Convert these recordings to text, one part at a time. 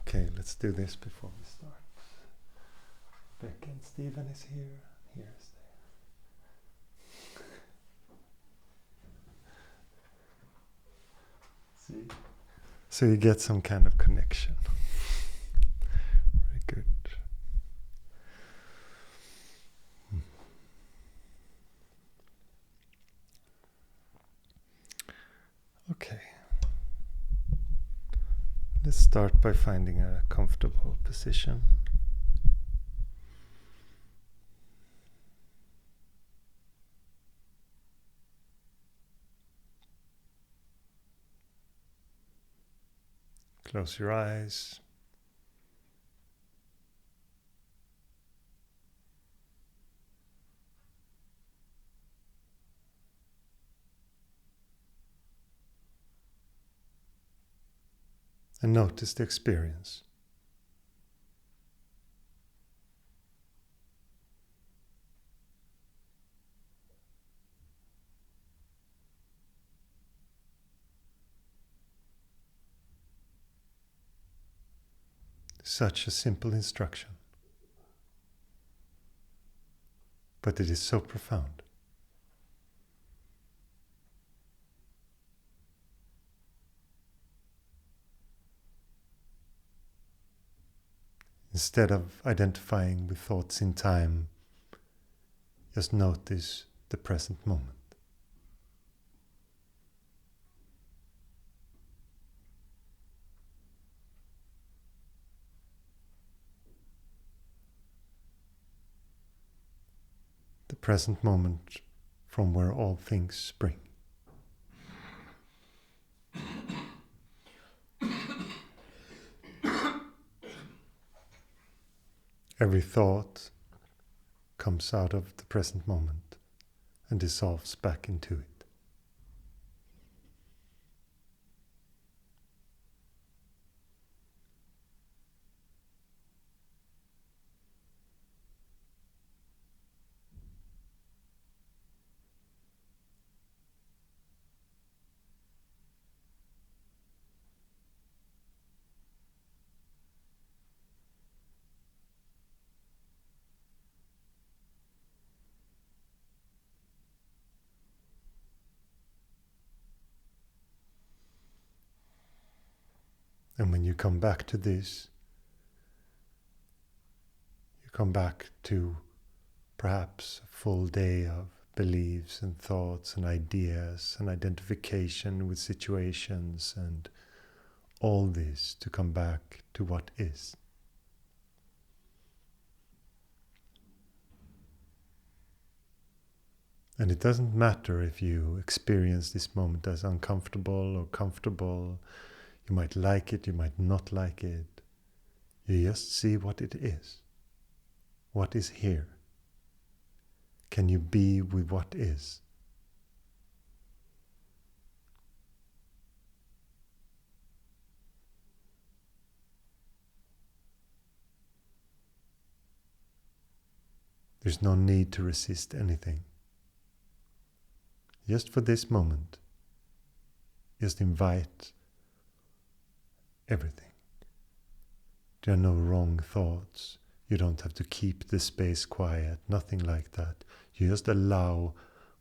Okay, let's do this before we start. Beck and Stephen is here. Here's there. See? So you get some kind of connection. Very good. Okay. Let's start by finding a comfortable position. Close your eyes. And notice the experience. Such a simple instruction, but it is so profound. Instead of identifying with thoughts in time, just notice the present moment. The present moment from where all things spring. Every thought comes out of the present moment and dissolves back into it. And when you come back to this, you come back to perhaps a full day of beliefs and thoughts and ideas and identification with situations and all this to come back to what is. And it doesn't matter if you experience this moment as uncomfortable or comfortable. You might like it, you might not like it. You just see what it is. What is here? Can you be with what is? There's no need to resist anything. Just for this moment, just invite everything. There are no wrong thoughts. You don't have to keep the space quiet, nothing like that. You just allow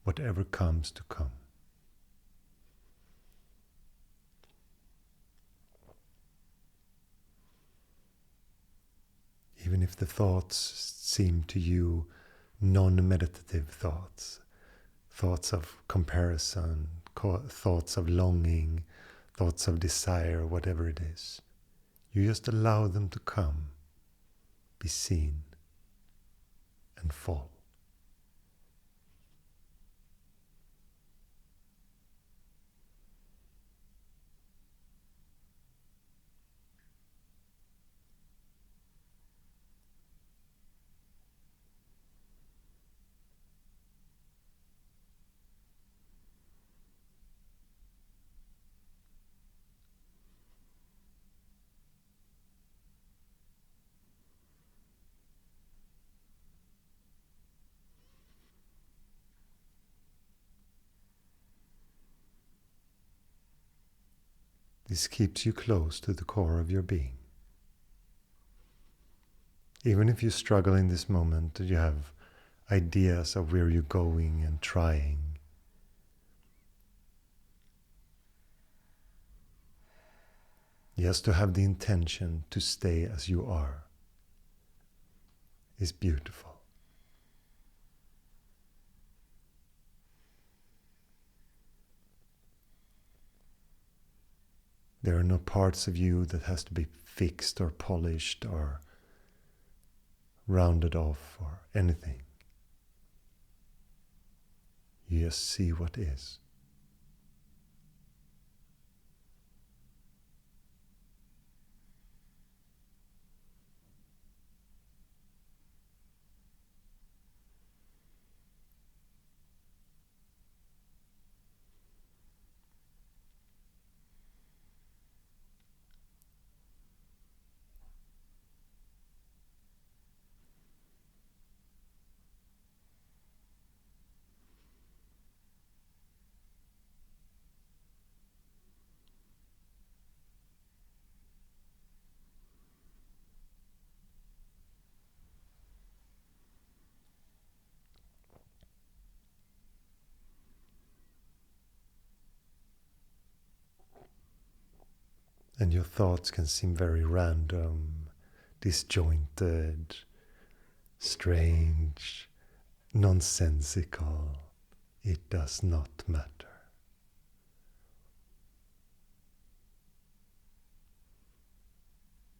whatever comes to come. Even if the thoughts seem to you non-meditative thoughts, thoughts of comparison, thoughts of longing, thoughts of desire, whatever it is. You just allow them to come, be seen, and fall. This keeps you close to the core of your being. Even if you struggle in this moment, you have ideas of where you're going and trying. Just to have the intention to stay as you are is beautiful. There are no parts of you that has to be fixed or polished or rounded off or anything. You just see what is. And your thoughts can seem very random, disjointed, strange, nonsensical. It does not matter.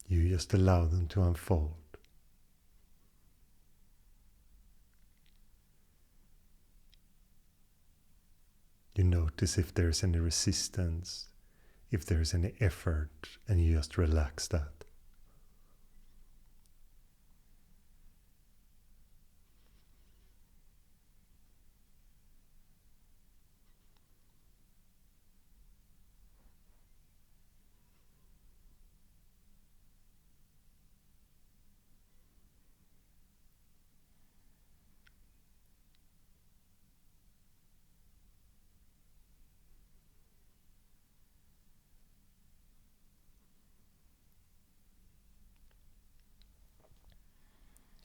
You just allow them to unfold. You notice if there's any resistance, if there's any effort, and you just relax that.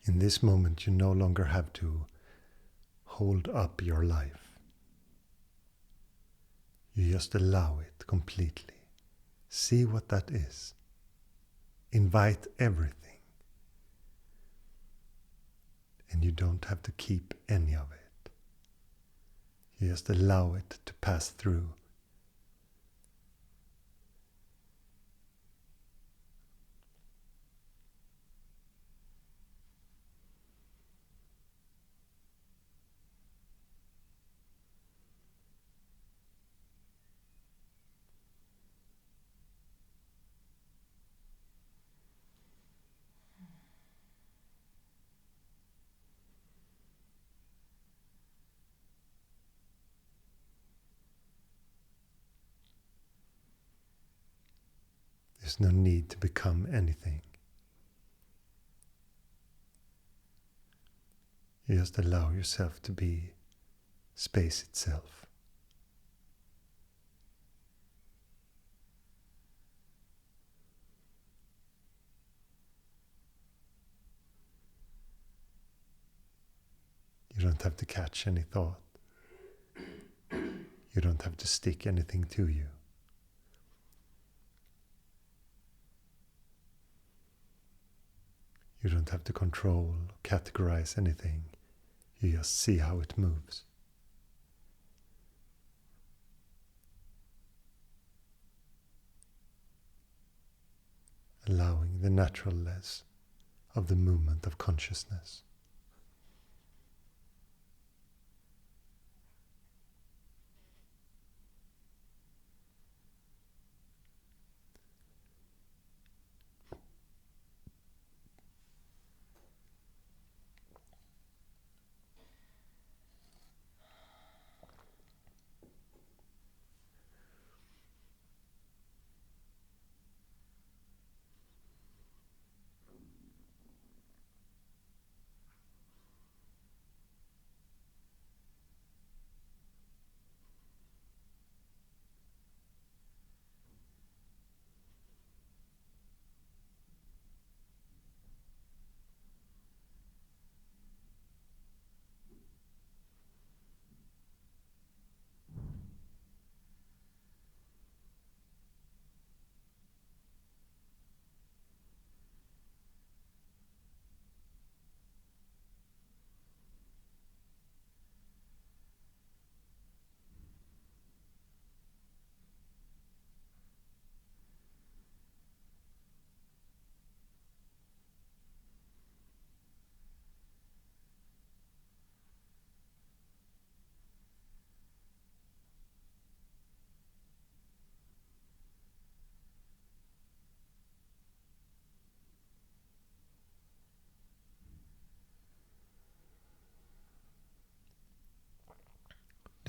In this moment, you no longer have to hold up your life. You just allow it completely. See what that is. Invite everything. And you don't have to keep any of it. You just allow it to pass through. There's no need to become anything. You just allow yourself to be space itself. You don't have to catch any thought. You don't have to stick anything to you. You don't have to control, categorize anything. You just see how it moves. Allowing the naturalness of the movement of consciousness.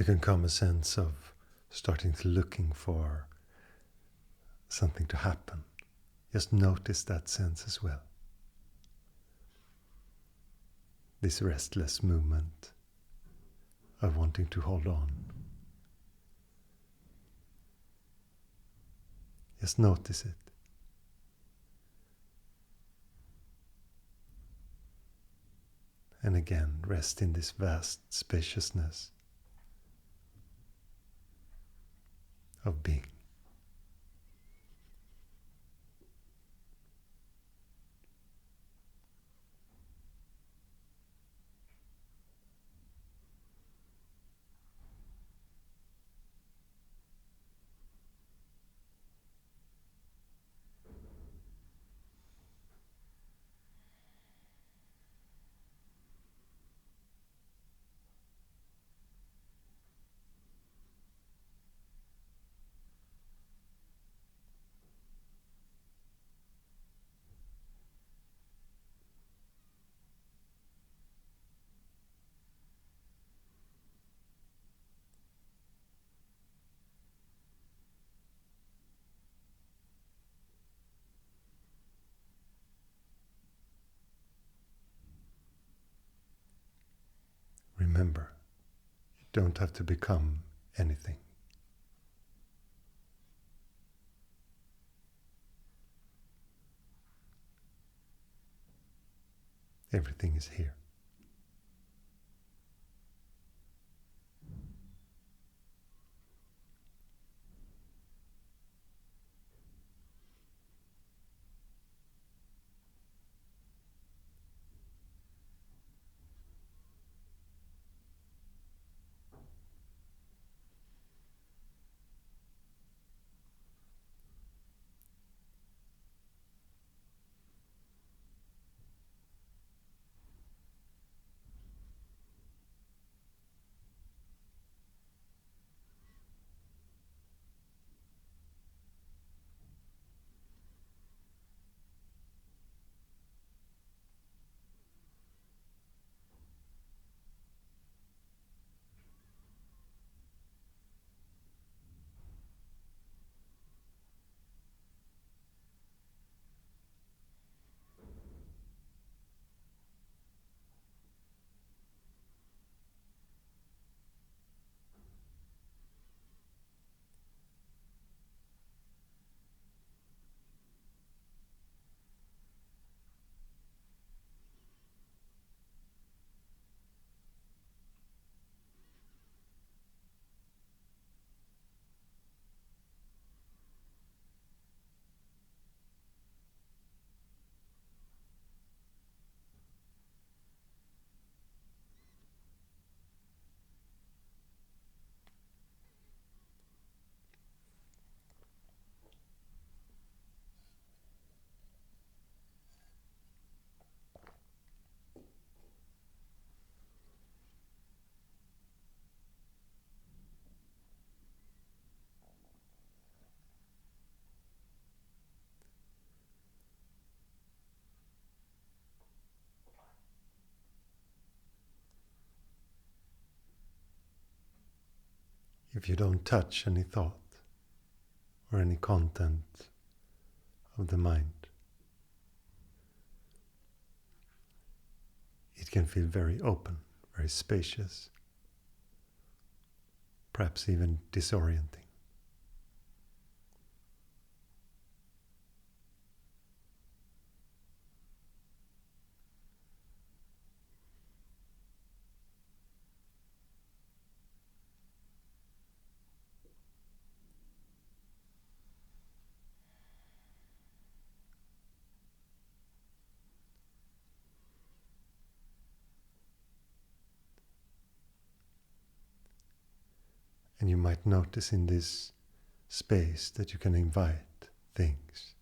there can come a sense of starting to looking for something to happen. Just notice that sense as well. This restless movement of wanting to hold on. Just notice it. And again, rest in this vast spaciousness of being. Remember, you don't have to become anything. Everything is here. If you don't touch any thought or any content of the mind, it can feel very open, very spacious, perhaps even disorienting. And you might notice in this space that you can invite things.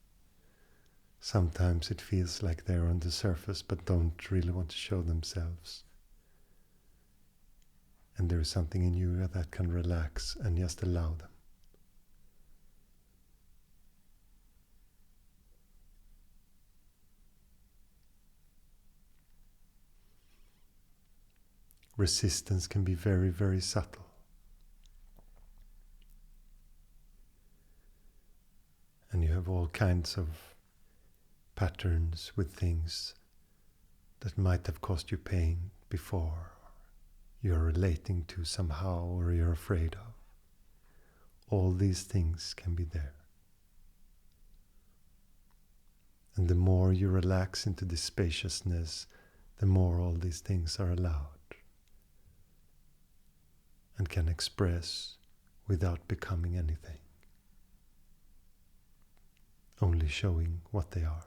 Sometimes it feels like they're on the surface but don't really want to show themselves. And there is something in you that can relax and just allow them. Resistance can be very, very subtle. have all kinds of patterns with things that might have caused you pain before, you're relating to somehow, or you're afraid of. All these things can be there. And the more you relax into this spaciousness, the more all these things are allowed and can express without becoming anything, only showing what they are,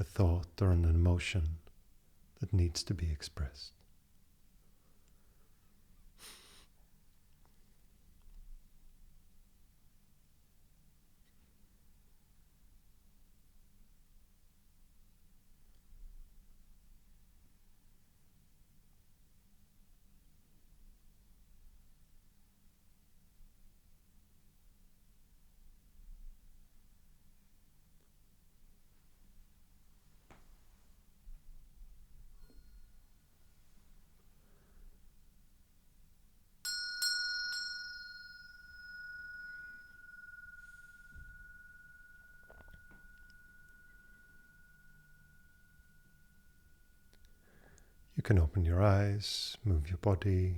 a thought or an emotion that needs to be expressed. You can open your eyes, move your body.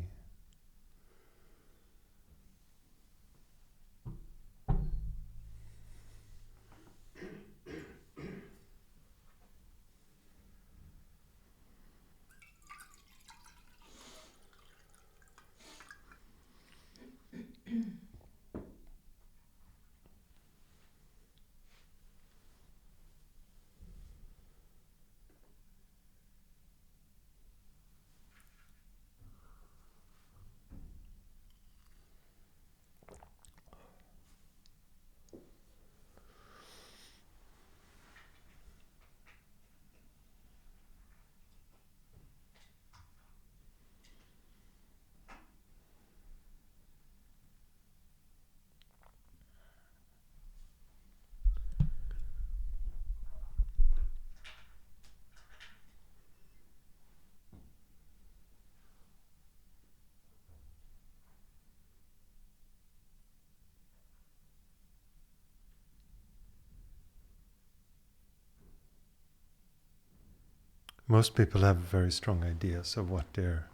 Most people have very strong ideas of what their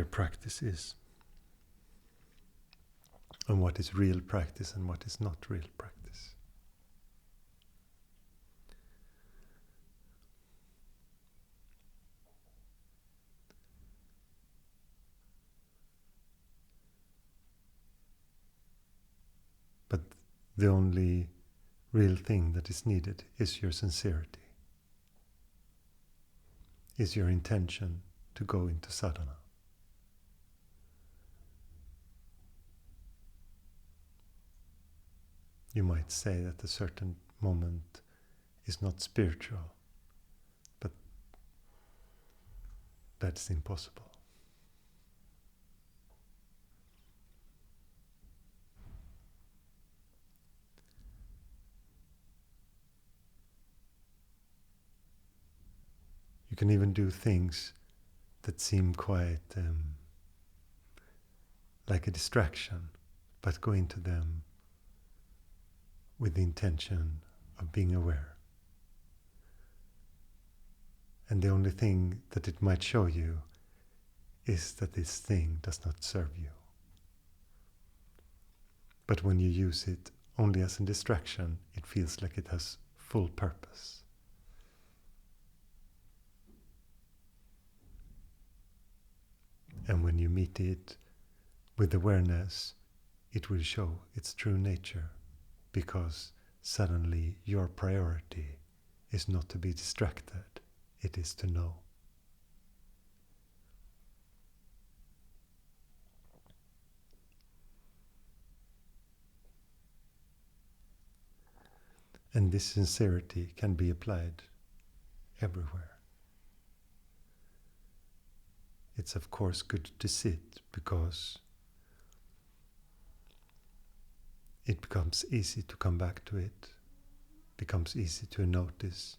practice is, and what is real practice and what is not real practice. But the only real thing that is needed is your sincerity, is your intention to go into sadhana. You might say that a certain moment is not spiritual, but that's impossible. You can even do things that seem quite like a distraction, but go into them with the intention of being aware. And the only thing that it might show you is that this thing does not serve you. But when you use it only as a distraction, it feels like it has full purpose. And when you meet it with awareness, it will show its true nature, because suddenly your priority is not to be distracted, it is to know. And this sincerity can be applied everywhere. It's of course good to sit, because it becomes easy to come back to it, becomes easy to notice,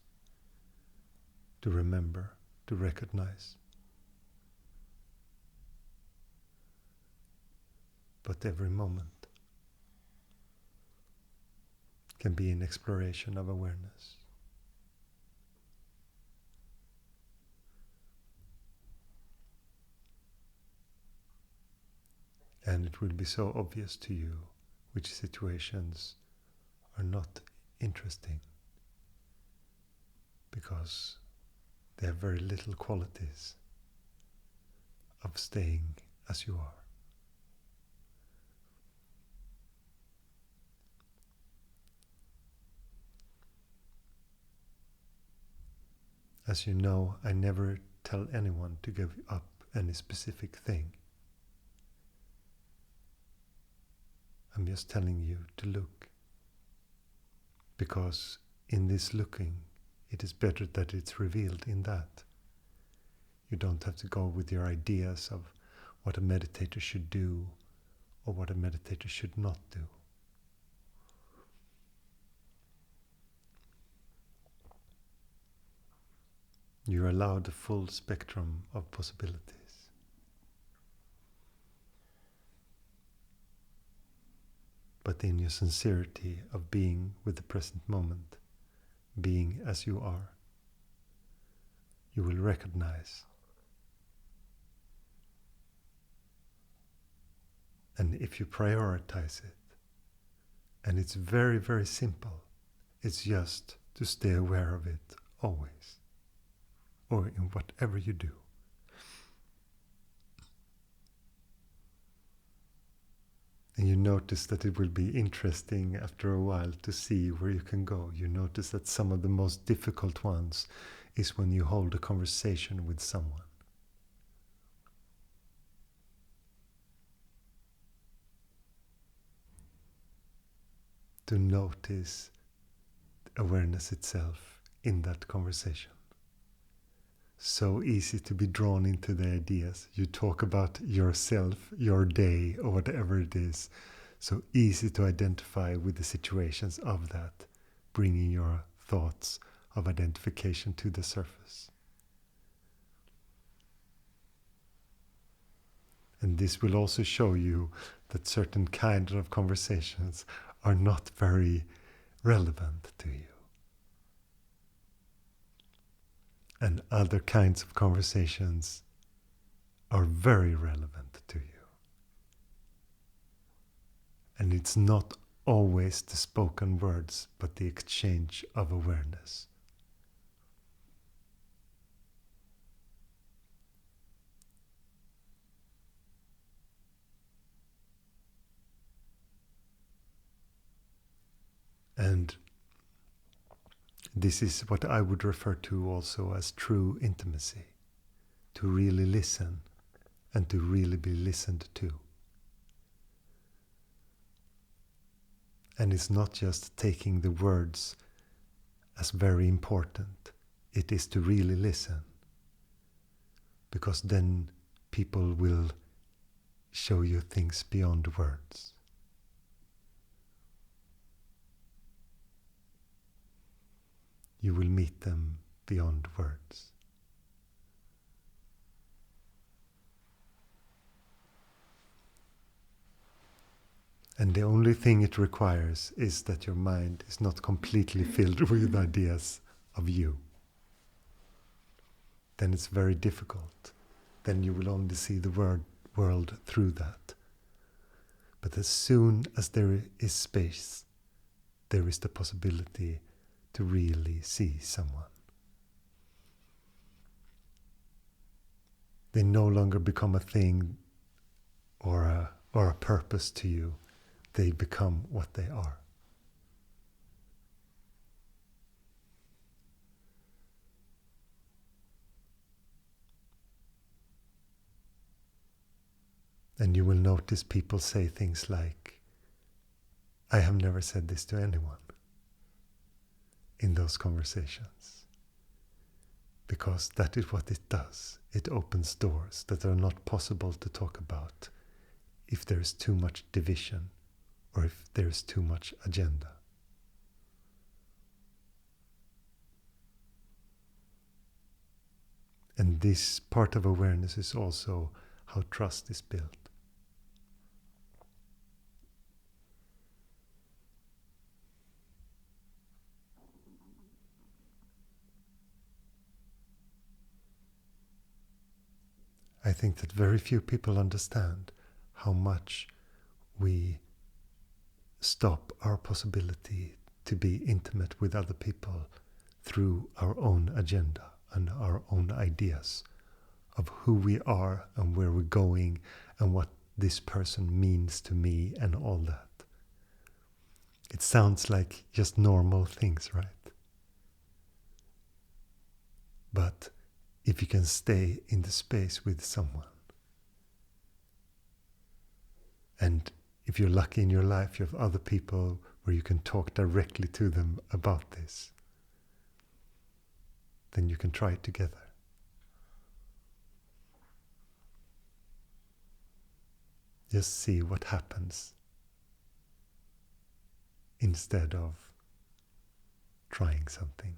to remember, to recognize. but every moment can be an exploration of awareness. And it will be so obvious to you which situations are not interesting, because they have very little qualities of staying as you are. As you know, I never tell anyone to give up any specific thing. I'm just telling you to look. Because in this looking, it is better that it's revealed in that. You don't have to go with your ideas of what a meditator should do or what a meditator should not do. You're allowed a full spectrum of possibilities. But in your sincerity of being with the present moment, being as you are, you will recognize. And if you prioritize it, and it's very, very simple, it's just to stay aware of it always, or in whatever you do. And you notice that it will be interesting after a while to see where you can go. You notice that some of the most difficult ones is when you hold a conversation with someone. To notice awareness itself in that conversation. So easy to be drawn into the ideas. You talk about yourself, your day, or whatever it is. So easy to identify with the situations of that, bringing your thoughts of identification to the surface. And this will also show you that certain kinds of conversations are not very relevant to you. And other kinds of conversations are very relevant to you. And it's not always the spoken words, but the exchange of awareness. And this is what I would refer to also as true intimacy. To really listen and to really be listened to. And it's not just taking the words as very important. It is to really listen. Because then people will show you things beyond words. You will meet them beyond words. And the only thing it requires is that your mind is not completely filled with ideas of you. Then it's very difficult. Then you will only see the world through that. But as soon as there is space, there is the possibility to really see someone. They no longer become a thing or a purpose to you. They become what they are. And you will notice people say things like, I have never said this to anyone in those conversations. Because that is what it does. It opens doors that are not possible to talk about if there is too much division or if there is too much agenda. And this part of awareness is also how trust is built. I think that very few people understand how much we stop our possibility to be intimate with other people through our own agenda and our own ideas of who we are and where we're going and what this person means to me and all that. It sounds like just normal things, right? But if you can stay in the space with someone, and if you're lucky in your life, you have other people where you can talk directly to them about this, then you can try it together. Just see what happens instead of trying something.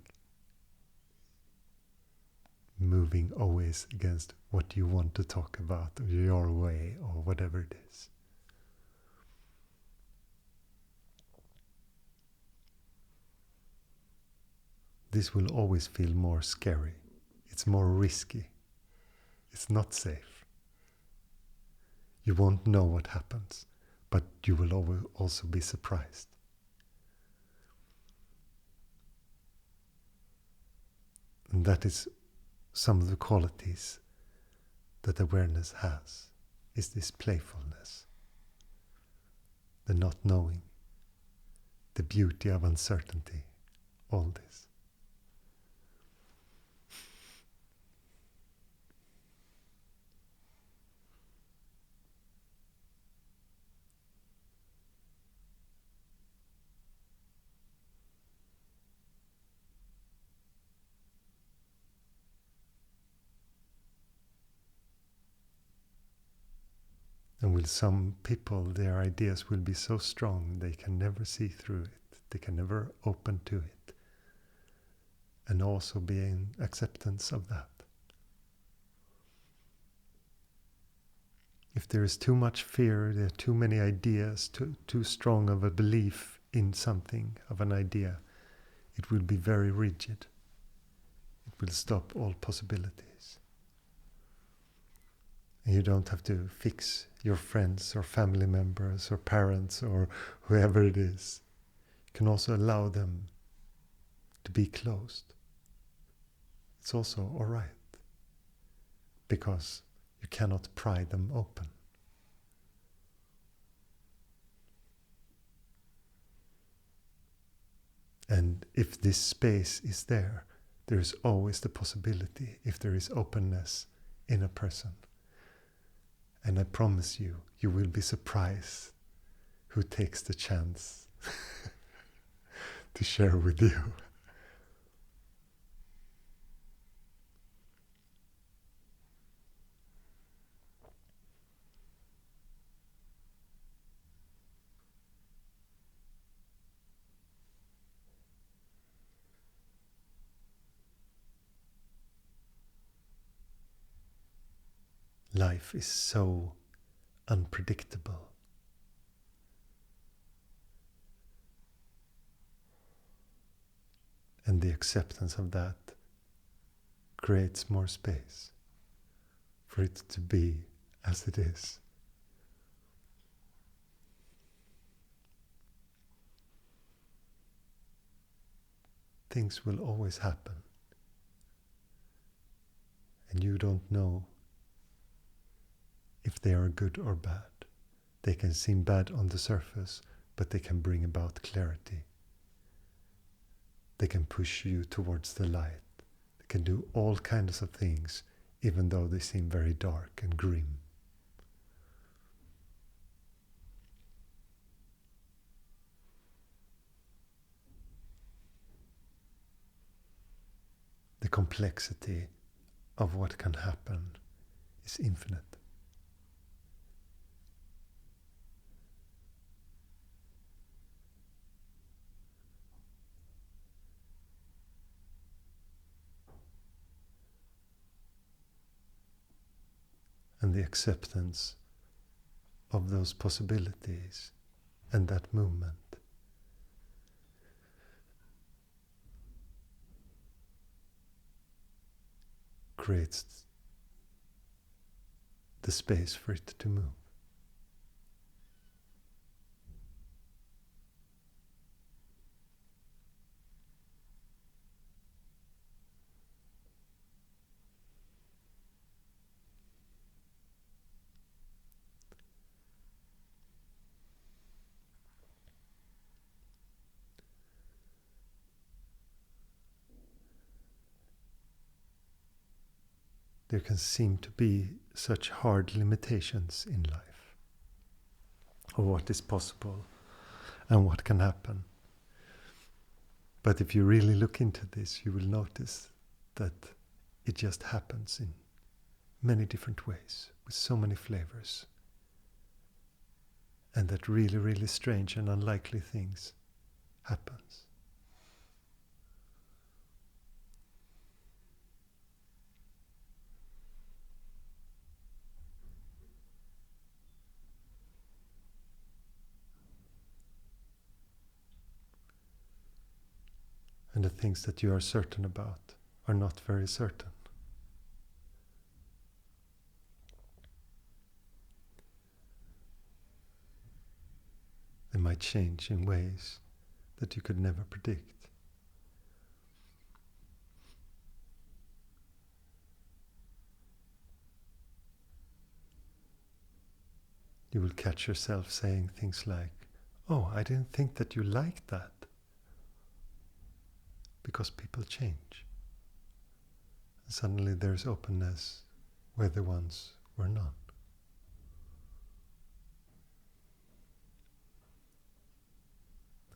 Moving always against what you want to talk about, or your way, or whatever it is. This will always feel more scary. It's more risky. It's not safe. You won't know what happens, but you will also be surprised. And that is some of the qualities that awareness has, is this playfulness, the not knowing, the beauty of uncertainty, all this. And with some people, their ideas will be so strong they can never see through it. They can never open to it. And also be in acceptance of that. If there is too much fear, there are too many ideas, too strong of a belief in something, of an idea, it will be very rigid. It will stop all possibilities. And you don't have to fix your friends or family members or parents or whoever it is. You can also allow them to be closed. It's also all right, because you cannot pry them open. And if this space is there, there is always the possibility, if there is openness in a person. And I promise you, you will be surprised who takes the chance to share with you. Life is so unpredictable. And the acceptance of that creates more space for it to be as it is. Things will always happen. And you don't know if they are good or bad. They can seem bad on the surface, but they can bring about clarity. They can push you towards the light. They can do all kinds of things, even though they seem very dark and grim. The complexity of what can happen is infinite. And the acceptance of those possibilities and that movement creates the space for it to move. There can seem to be such hard limitations in life of what is possible and what can happen. But if you really look into this, you will notice that it just happens in many different ways, with so many flavors. And that really, really strange and unlikely things happens. And the things that you are certain about are not very certain. They might change in ways that you could never predict. You will catch yourself saying things like, "Oh, I didn't think that you liked that." Because people change. And suddenly there's openness where there once were none.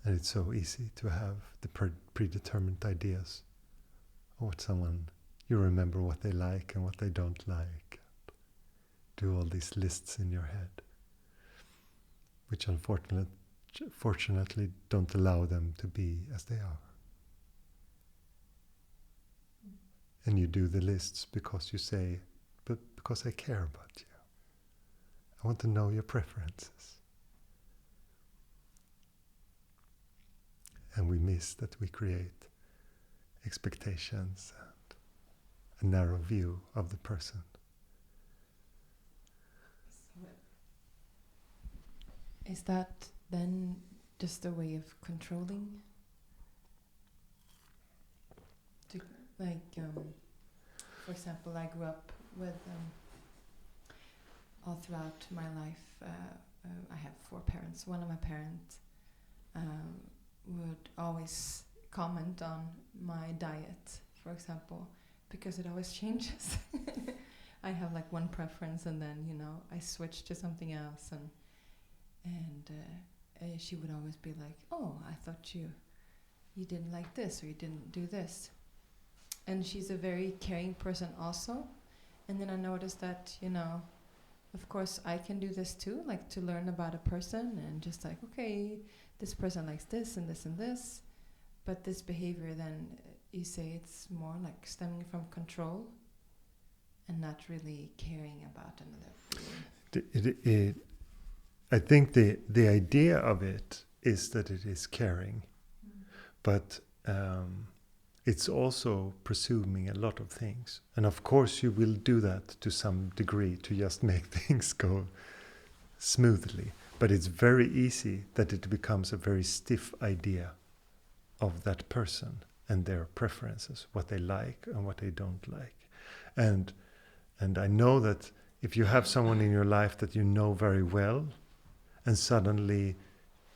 And it's so easy to have the predetermined ideas of what someone, you remember what they like and what they don't like. Do all these lists in your head, which unfortunately don't allow them to be as they are. And you do the lists because you say, but because I care about you. I want to know your preferences. And we miss that we create expectations and a narrow view of the person. Is that then just a way of controlling? For example, I grew up with, all throughout my life, I have 4 parents. One of my parents would always comment on my diet, for example, because it always changes. I have like one preference and then, I switch to something else and she would always be like, "Oh, I thought you didn't like this or you didn't do this." And she's a very caring person also. And then I noticed that, of course I can do this too, like to learn about a person and just like, okay, this person likes this and this and this. But this behavior then, you say it's more like stemming from control and not really caring about another. I think the idea of it is that it is caring, but it's also presuming a lot of things. And of course you will do that to some degree to just make things go smoothly. But it's very easy that it becomes a very stiff idea of that person and their preferences, what they like and what they don't like. And I know that if you have someone in your life that you know very well, and suddenly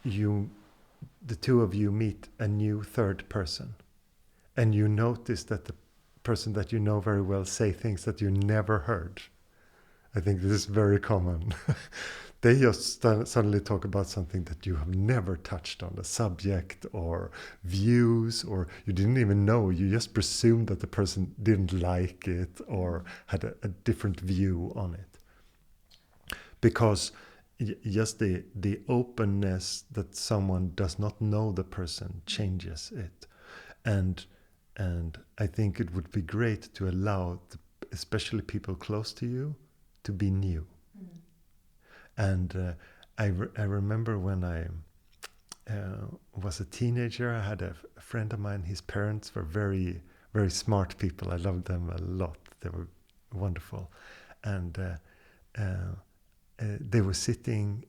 the two of you meet a new third person, and you notice that the person that you know very well say things that you never heard. I think this is very common. They just suddenly talk about something that you have never touched on, a subject or views, or you didn't even know. You just presumed that the person didn't like it or had a different view on it. Because just the openness that someone does not know the person changes it. And I think it would be great to allow, especially people close to you, to be new. And I remember when I was a teenager, I had a friend of mine, his parents were very, very smart people. I loved them a lot. They were wonderful. And they were sitting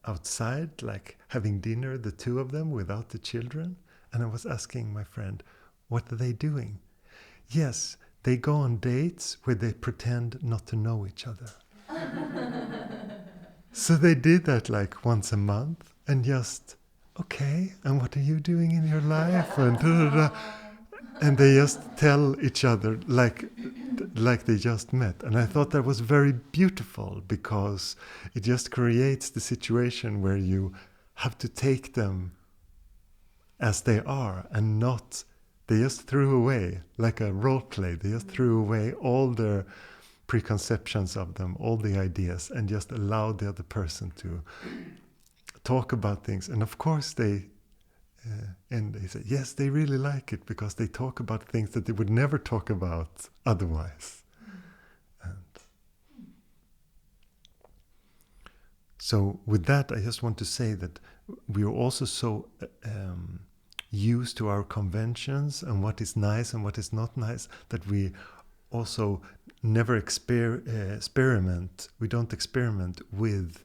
outside, like having dinner, the two of them, without the children. And I was asking my friend, what are they doing? Yes, they go on dates where they pretend not to know each other. So they did that like once a month, and just, okay, and what are you doing in your life? And da, da, da. And they just tell each other like they just met. And I thought that was very beautiful, because it just creates the situation where you have to take them as they are, and not, they just threw away, like a role play, they just threw away all their preconceptions of them, all the ideas, and just allowed the other person to talk about things. And of course they said, yes, they really like it, because they talk about things that they would never talk about otherwise. And so with that, I just want to say that we are also so used to our conventions and what is nice and what is not nice, that we also never experiment. We don't experiment with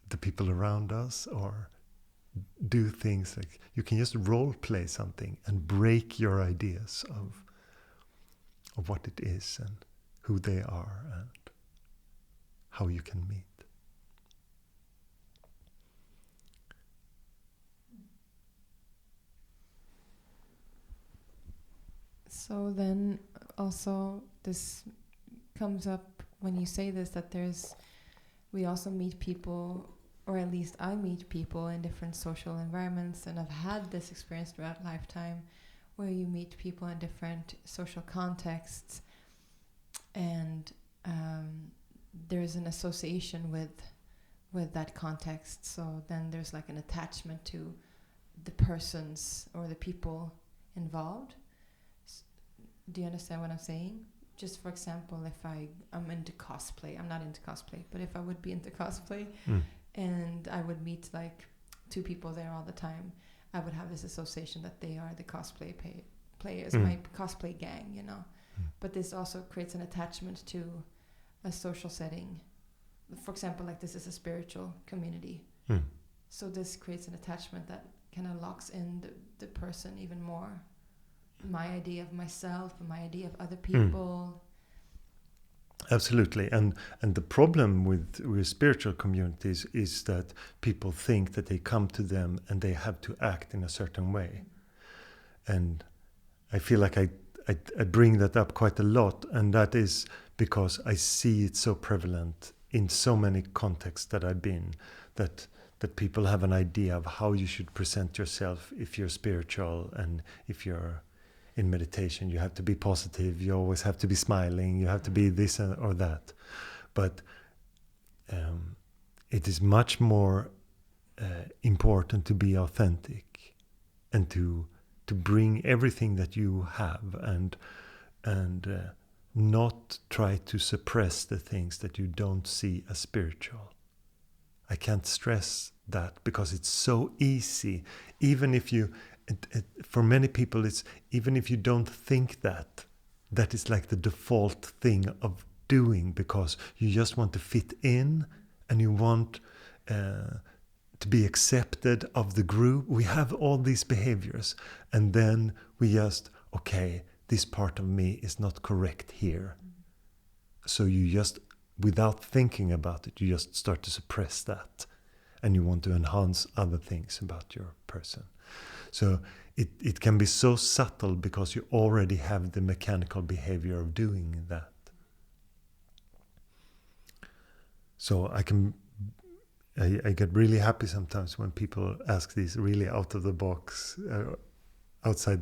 the people around us, or do things like, you can just role play something and break your ideas of what it is and who they are and how you can meet. So then also this comes up when you say this, that we also meet people, or at least I meet people in different social environments, and I've had this experience throughout lifetime where you meet people in different social contexts, and there's an association with that context. So then there's like an attachment to the persons or the people involved. Do you understand what I'm saying? Just for example, if I'm into cosplay, I'm not into cosplay, but if I would be into cosplay and I would meet like two people there all the time, I would have this association that they are the cosplay players, my cosplay gang, you know. But this also creates an attachment to a social setting. For example, like this is a spiritual community. So this creates an attachment that kind of locks in the person even more. My idea of myself, my idea of other people. Absolutely. And the problem with spiritual communities is that people think that they come to them and they have to act in a certain way. And I feel like I bring that up quite a lot, and that is because I see it so prevalent in so many contexts that I've been, that people have an idea of how you should present yourself if you're spiritual, and if you're in meditation, you have to be positive, you always have to be smiling, you have to be this or that. But it is much more important to be authentic, and to bring everything that you have, and not try to suppress the things that you don't see as spiritual. I can't stress that, because it's so easy, even if you for many people, it's even if you don't think that is like the default thing of doing, because you just want to fit in, and you want to be accepted of the group. We have all these behaviors, and then we just, okay, this part of me is not correct here. So you just, without thinking about it, you just start to suppress that, and you want to enhance other things about your person. So it can be so subtle, because you already have the mechanical behavior of doing that. So I get really happy sometimes when people ask these really outside the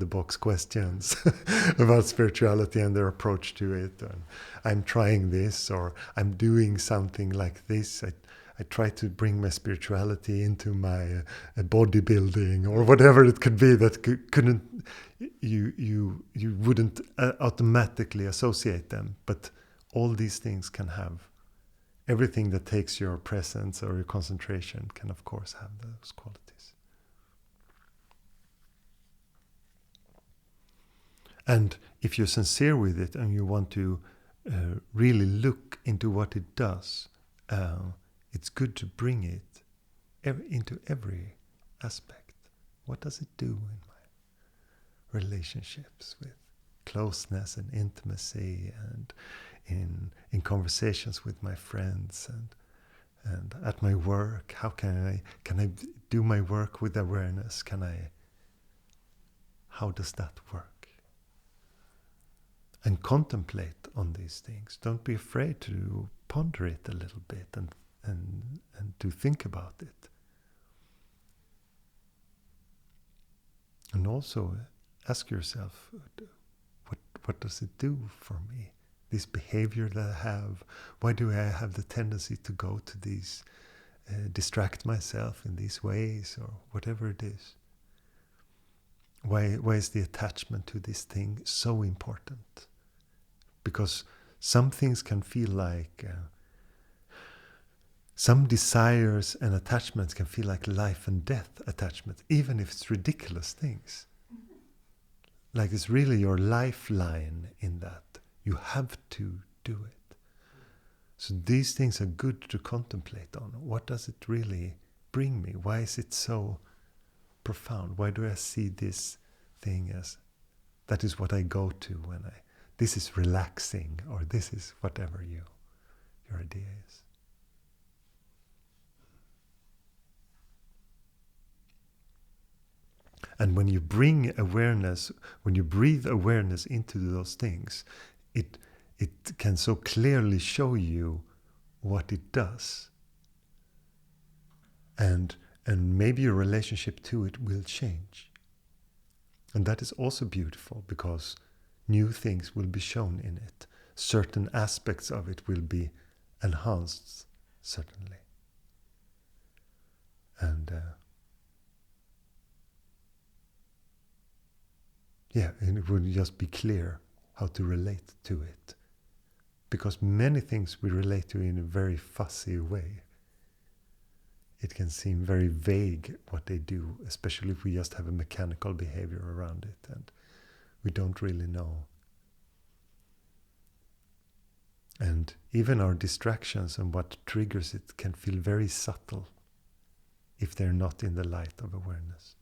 box questions about spirituality and their approach to it. And I'm trying this, or I'm doing something like this. I try to bring my spirituality into my bodybuilding, or whatever it could be that you wouldn't automatically associate them. But all these things can have, everything that takes your presence or your concentration can of course have those qualities. And if you're sincere with it, and you want to really look into what it does, it's good to bring it into every aspect. What does it do in my relationships with closeness and intimacy, and in conversations with my friends, and at my work? How can I do my work with awareness? How does that work? And contemplate on these things. Don't be afraid to ponder it a little bit and to think about it. And also ask yourself, what does it do for me? This behavior that I have, why do I have the tendency to go to these, distract myself in these ways, or whatever it is? Why is the attachment to this thing so important? Because some things can feel like, some desires and attachments can feel like life and death attachments, even if it's ridiculous things. Like it's really your lifeline in that. You have to do it. So these things are good to contemplate on. What does it really bring me? Why is it so profound? Why do I see this thing as, that is what I go to when this is relaxing, or this is whatever your idea is. And when you bring awareness, when you breathe awareness into those things, it can so clearly show you what it does. And maybe your relationship to it will change. And that is also beautiful, because new things will be shown in it. Certain aspects of it will be enhanced, certainly. And it will just be clear how to relate to it. Because many things we relate to in a very fussy way. It can seem very vague what they do, especially if we just have a mechanical behavior around it and we don't really know. And even our distractions and what triggers it can feel very subtle if they're not in the light of awareness.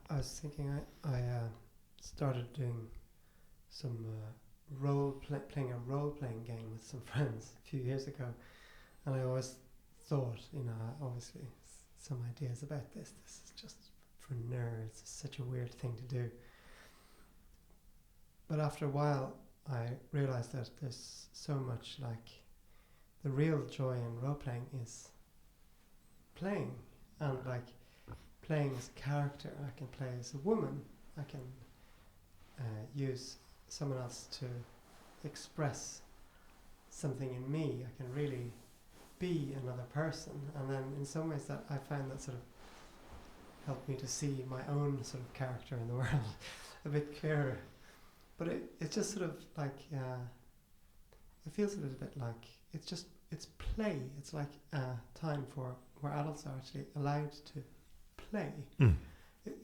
I was thinking, I started doing some playing a role-playing game with some friends a few years ago, and I always thought, obviously some ideas about this is just for nerds, it's such a weird thing to do. But after a while I realized that there's so much, like, the real joy in role-playing is playing, and like playing as a character. I can play as a woman, I can use someone else to express something in me. I can really be another person, and then in some ways that I find that sort of helped me to see my own sort of character in the world a bit clearer. But it's just sort of like, it feels a little bit like it's play. It's like a time for where adults are actually allowed to play.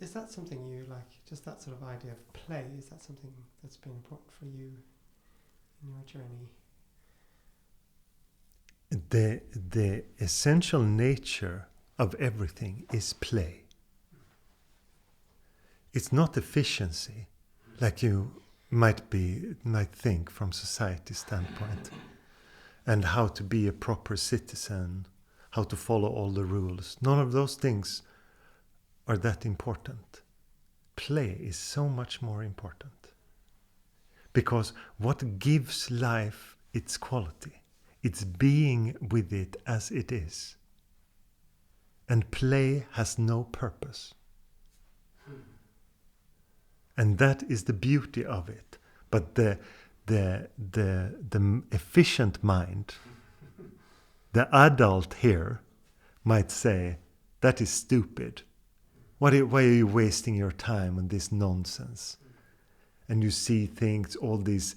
Is that something you like, just that sort of idea of play, is that something that's been important for you in your journey? The essential nature of everything is play. It's not efficiency, like you might think from society's standpoint, and how to be a proper citizen, how to follow all the rules. None of those things are that important. Play is so much more important. Because what gives life its quality? It's being with it as it is. And play has no purpose. And that is the beauty of it. But the efficient mind, the adult here, might say, that is stupid. Why are you wasting your time on this nonsense? And you see things, all these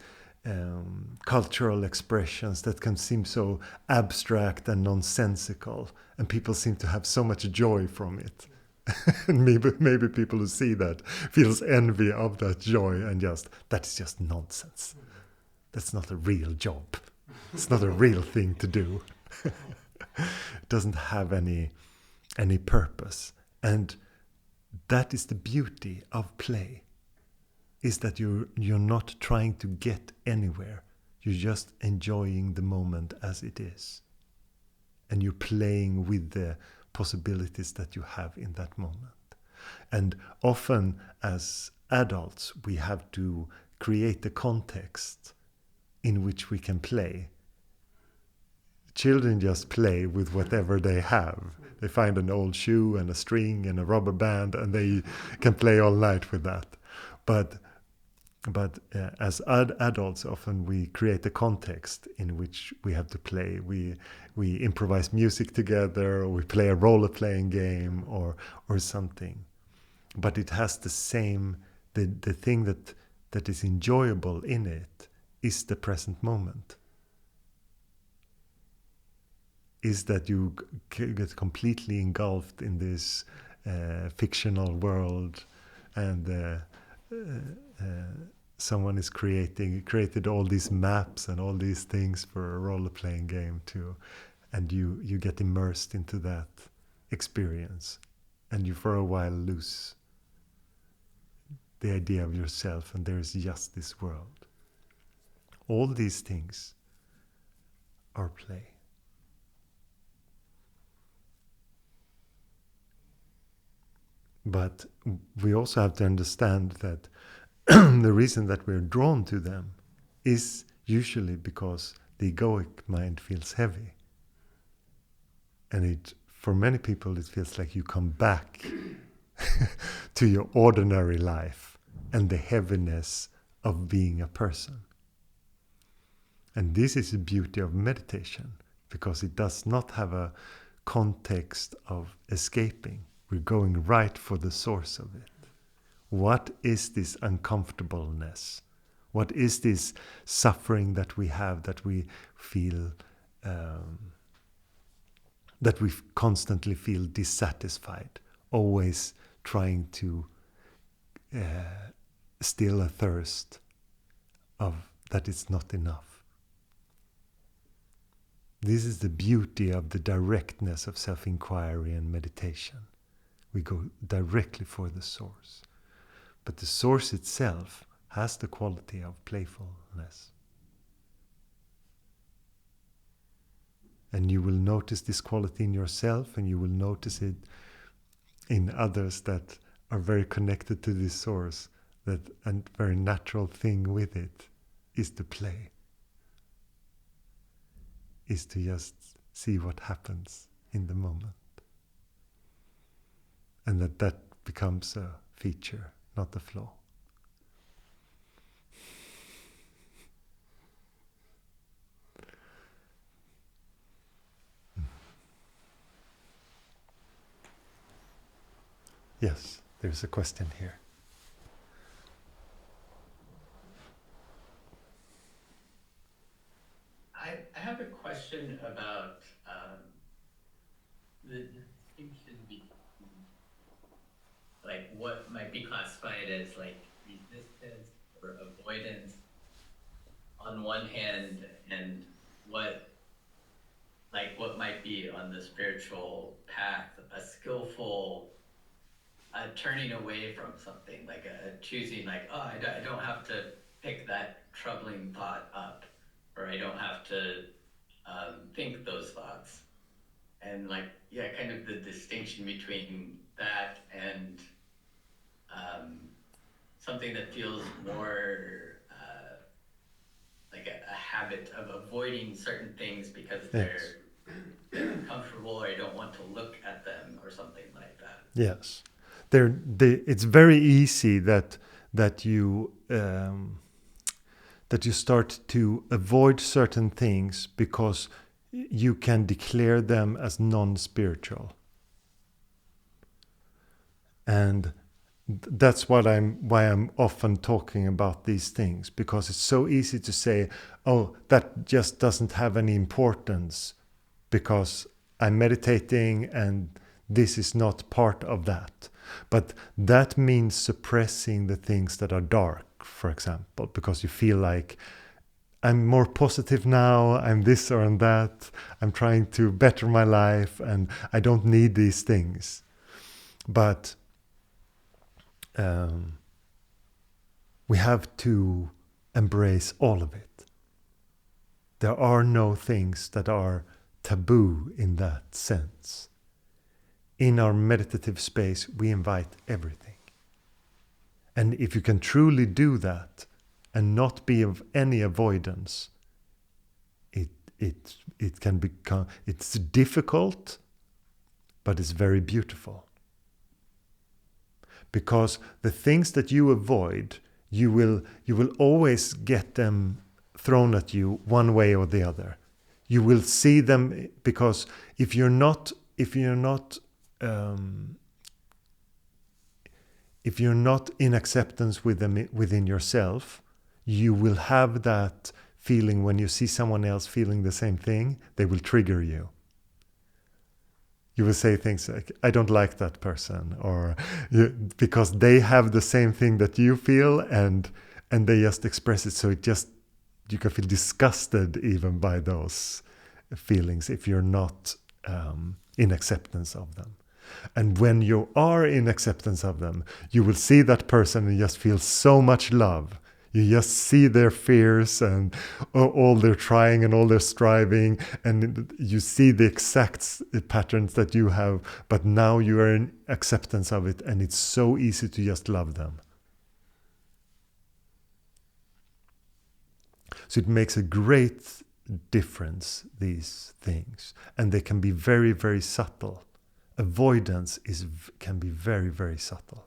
cultural expressions that can seem so abstract and nonsensical, and people seem to have so much joy from it. And maybe people who see that feels envy of that joy, and that is just nonsense. That's not a real job. It's not a real thing to do. It doesn't have any purpose. And that is the beauty of play, is that you're not trying to get anywhere. You're just enjoying the moment as it is. And you're playing with the possibilities that you have in that moment. And often as adults, we have to create a context in which we can play. Children just play with whatever they have. They find an old shoe and a string and a rubber band, and they can play all night with that. But as adults, often we create a context in which we have to play. We improvise music together, or we play a role-playing game, or something. But it has the same. The thing that is enjoyable in it is the present moment. Is that you get completely engulfed in this fictional world, and someone is created all these maps and all these things for a role-playing game too, and you get immersed into that experience, and you for a while lose the idea of yourself, and there is just this world. All these things are play. But we also have to understand that the reason that we're drawn to them is usually because the egoic mind feels heavy. And for many people, it feels like you come back to your ordinary life and the heaviness of being a person. And this is the beauty of meditation, because it does not have a context of escaping. We're going right for the source of it. What is this uncomfortableness? What is this suffering that we have, that we feel, that we constantly feel dissatisfied, always trying to still a thirst of that it's not enough? This is the beauty of the directness of self-inquiry and meditation. We go directly for the source. But the source itself has the quality of playfulness. And you will notice this quality in yourself, and you will notice it in others that are very connected to this source. That a very natural thing with it is to play. Is to just see what happens in the moment. And that becomes a feature, not a flaw. Yes, there's a question here. I have a question about the distinction between like what might be classified as like resistance or avoidance on one hand, and what might be on the spiritual path a skillful turning away from something, like a choosing, like, oh, I don't have to pick that troubling thought up, or I don't have to think those thoughts. And like, yeah, kind of the distinction between that and something that feels more like a habit of avoiding certain things because they're uncomfortable, or I don't want to look at them, or something like that. Yes. It's very easy that that you start to avoid certain things because you can declare them as non-spiritual. And that's why I'm often talking about these things, because it's so easy to say, oh, that just doesn't have any importance because I'm meditating and this is not part of that. But that means suppressing the things that are dark, for example, because you feel like I'm more positive now, I'm this or that, I'm trying to better my life and I don't need these things. But we have to embrace all of it. There are no things that are taboo in that sense. In our meditative space, we invite everything. And if you can truly do that and not be of any avoidance, it can become, it's difficult, but it's very beautiful. Because the things that you avoid, you will always get them thrown at you one way or the other. You will see them, because if you're not in acceptance with them within yourself, you will have that feeling when you see someone else feeling the same thing, they will trigger you. You will say things like, I don't like that person, or because they have the same thing that you feel, and they just express it. So you can feel disgusted even by those feelings if you're not in acceptance of them. And when you are in acceptance of them, you will see that person and just feel so much love. You just see their fears and all their trying and all their striving, and you see the exact patterns that you have, but now you are in acceptance of it, and it's so easy to just love them. So it makes a great difference, these things, and they can be very, very subtle. Avoidance can be very, very subtle.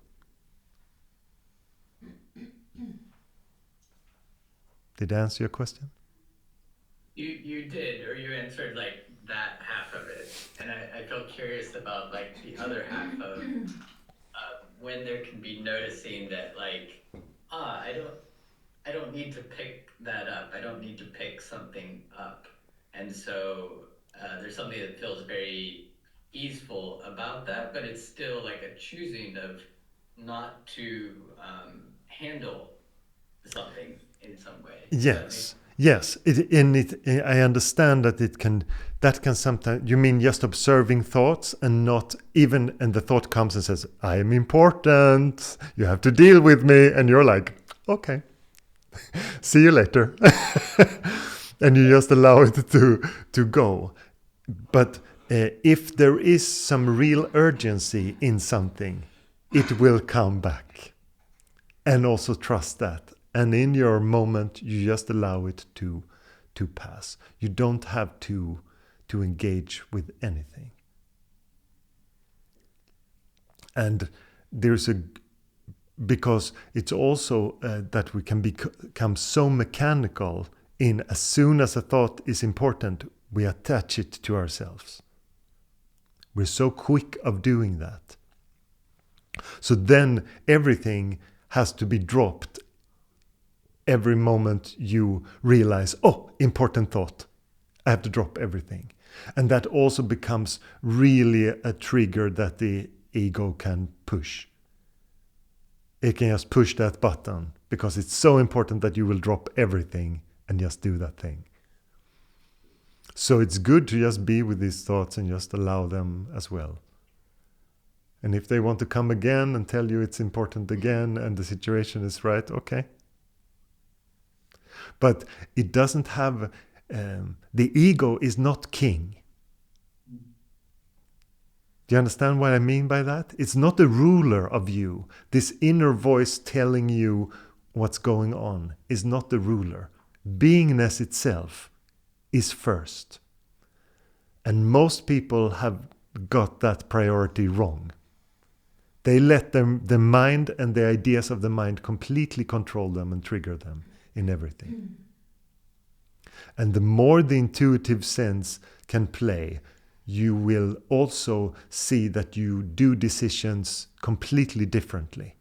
Did I answer your question? You did, or you answered like that half of it, and I feel curious about like the other half of when there can be noticing that like I don't need to pick that up. I don't need to pick something up, and so there's something that feels very easeful about that, but it's still like a choosing of not to handle something in some way. Yes. Yes, I understand that that can sometimes, you mean just observing thoughts and not even, and the thought comes and says, I am important, you have to deal with me, and you're like, okay, see you later. And you just allow it to go. But if there is some real urgency in something, it will come back. And also trust that. And in your moment, you just allow it to pass. You don't have to engage with anything. And because it's also that we can become so mechanical in, as soon as a thought is important, we attach it to ourselves. We're so quick of doing that. So then everything has to be dropped every moment you realize, oh, important thought. I have to drop everything. And that also becomes really a trigger that the ego can push. It can just push that button because it's so important that you will drop everything and just do that thing. So it's good to just be with these thoughts and just allow them as well. And if they want to come again and tell you it's important again and the situation is right, okay. But it doesn't have, the ego is not king. Do you understand what I mean by that? It's not the ruler of you. This inner voice telling you what's going on is not the ruler. Beingness itself is first. And most people have got that priority wrong. They let the mind and the ideas of the mind completely control them and trigger them in everything. And the more the intuitive sense can play, you will also see that you do decisions completely differently.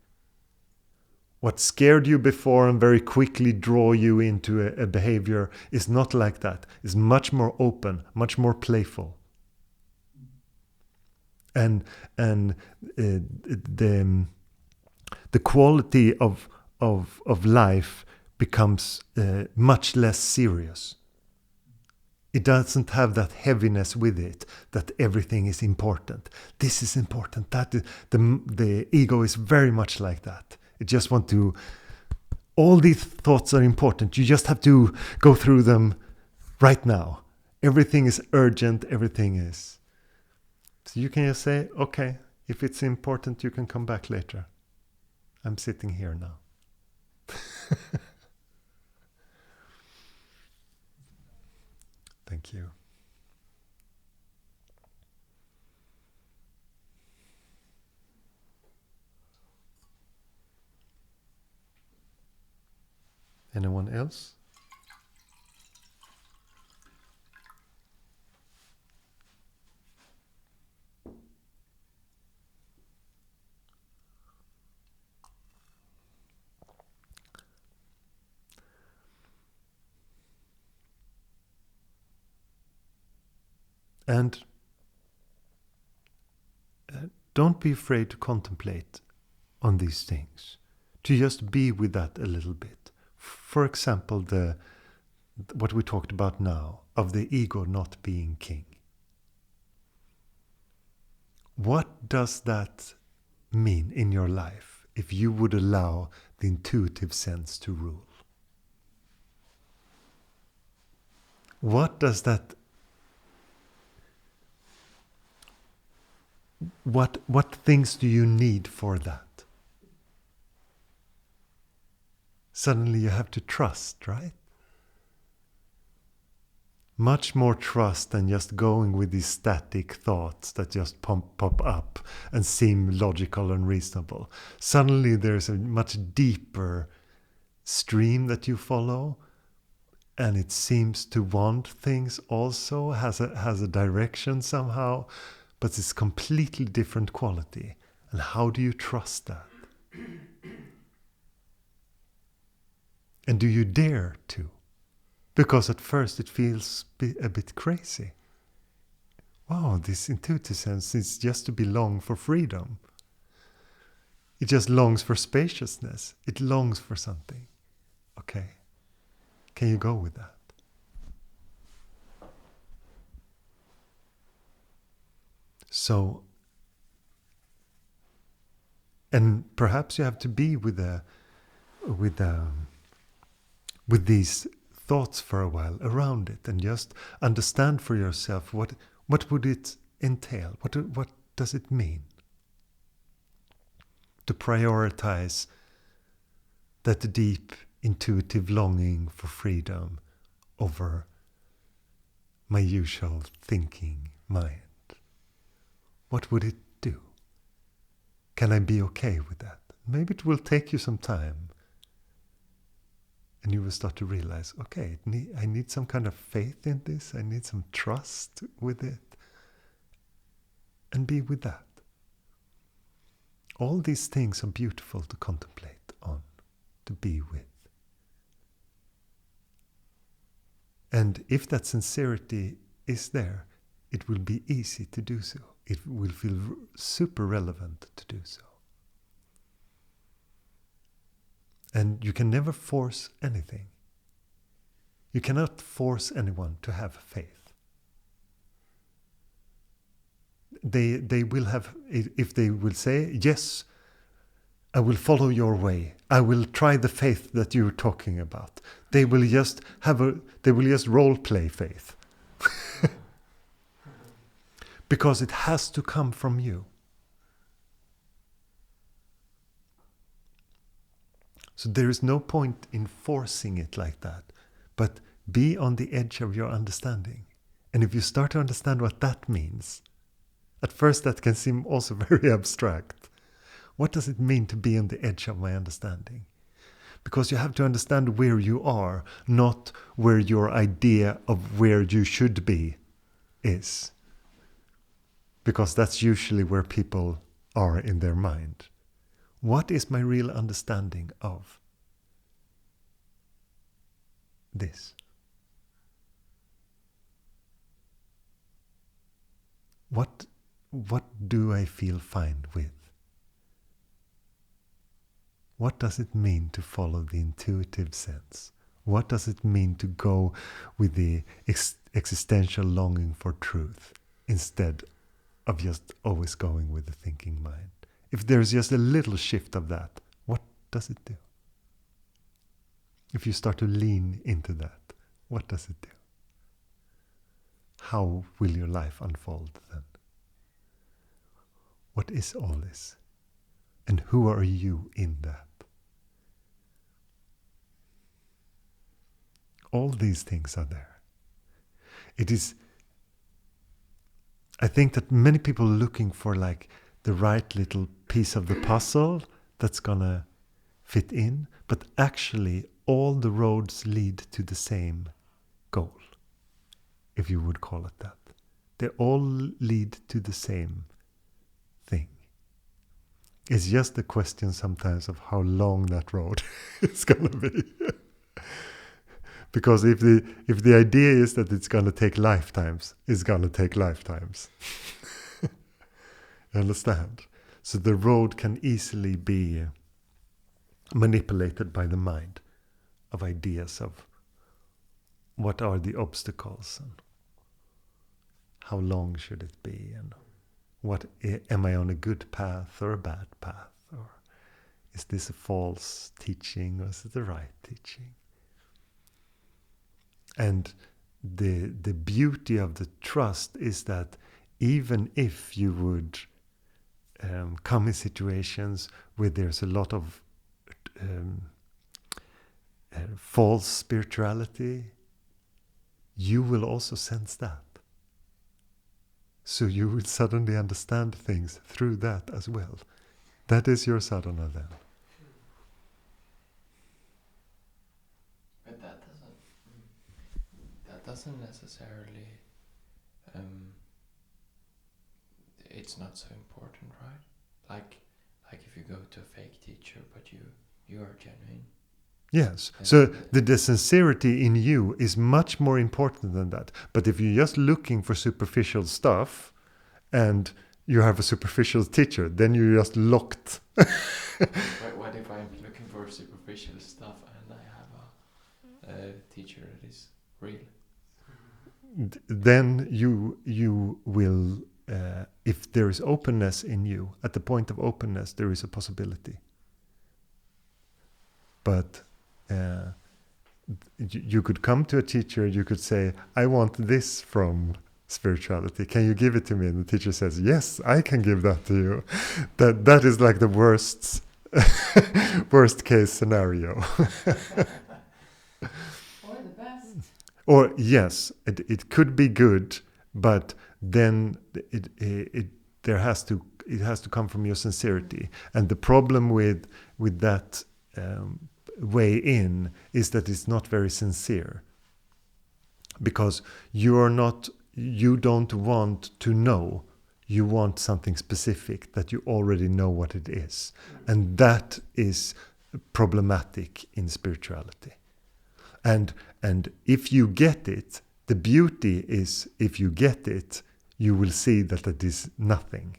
What scared you before and very quickly draw you into a behavior is not like that. It's much more open, much more playful. And the quality of life becomes much less serious. It doesn't have that heaviness with it, that everything is important. This is important. That is, the ego is very much like that. It just want to, all these thoughts are important. You just have to go through them right now. Everything is urgent, everything is. So you can just say, okay, if it's important, you can come back later. I'm sitting here now. Thank you. Anyone else? And don't be afraid to contemplate on these things, to just be with that a little bit. For example, what we talked about now, of the ego not being king. What does that mean in your life if you would allow the intuitive sense to rule? What does that What things do you need for that? Suddenly you have to trust, right? Much more trust than just going with these static thoughts that just pop up and seem logical and reasonable. Suddenly there's a much deeper stream that you follow, and it seems to want things also, has a direction somehow. But it's completely different quality. And how do you trust that? And do you dare to? Because at first it feels a bit crazy. Wow, this intuitive sense is just to belong for freedom. It just longs for spaciousness. It longs for something. Okay. Can you go with that? So, and perhaps you have to be with these thoughts for a while around it, and just understand for yourself what would it entail? What does it mean to prioritize that deep intuitive longing for freedom over my usual thinking mind? What would it do? Can I be okay with that? Maybe it will take you some time. And you will start to realize, okay, I need some kind of faith in this. I need some trust with it. And be with that. All these things are beautiful to contemplate on, to be with. And if that sincerity is there, it will be easy to do so. It will feel super relevant to do so. And you can never force anything. You cannot force anyone to have faith. They will have, if they will say, yes, I will follow your way. I will try the faith that you're talking about. They will just role play faith. Because it has to come from you. So there is no point in forcing it like that. But be on the edge of your understanding. And if you start to understand what that means, at first that can seem also very abstract. What does it mean to be on the edge of my understanding? Because you have to understand where you are, not where your idea of where you should be is. Because that's usually where people are in their mind. What is my real understanding of this? What do I feel fine with? What does it mean to follow the intuitive sense? What does it mean to go with the existential longing for truth instead of just always going with the thinking mind? If there's just a little shift of that, what does it do? If you start to lean into that, what does it do? How will your life unfold then? What is all this? And who are you in that? All these things are there. It is, I think that many people are looking for like the right little piece of the puzzle that's gonna fit in, but actually all the roads lead to the same goal, if you would call it that. They all lead to the same thing. It's just a question sometimes of how long that road is gonna be. Because if the idea is that it's going to take lifetimes, it's going to take lifetimes. You understand? So the road can easily be manipulated by the mind of ideas of what are the obstacles and how long should it be and what am I on a good path or a bad path, or is this a false teaching or is it the right teaching? And the beauty of the trust is that even if you would come in situations where there's a lot of false spirituality, you will also sense that. So you will suddenly understand things through that as well. That is your sadhana then. But that doesn't necessarily, it's not so important, right? Like if you go to a fake teacher, but you are genuine. Yes, so the sincerity in you is much more important than that. But if you're just looking for superficial stuff and you have a superficial teacher, then you're just locked. What if I'm looking for superficial stuff and I have a teacher that is real? Then you will, if there is openness in you, at the point of openness, there is a possibility. But you could come to a teacher, you could say, I want this from spirituality. Can you give it to me? And the teacher says, yes, I can give that to you. That is like the worst case scenario. Or the best. Or yes, it could be good, but then it has to come from your sincerity. And the problem with that way in is that it's not very sincere, because you don't want to know, you want something specific that you already know what it is, and that is problematic in spirituality. And if you get it, the beauty is if you get it, you will see that it is nothing.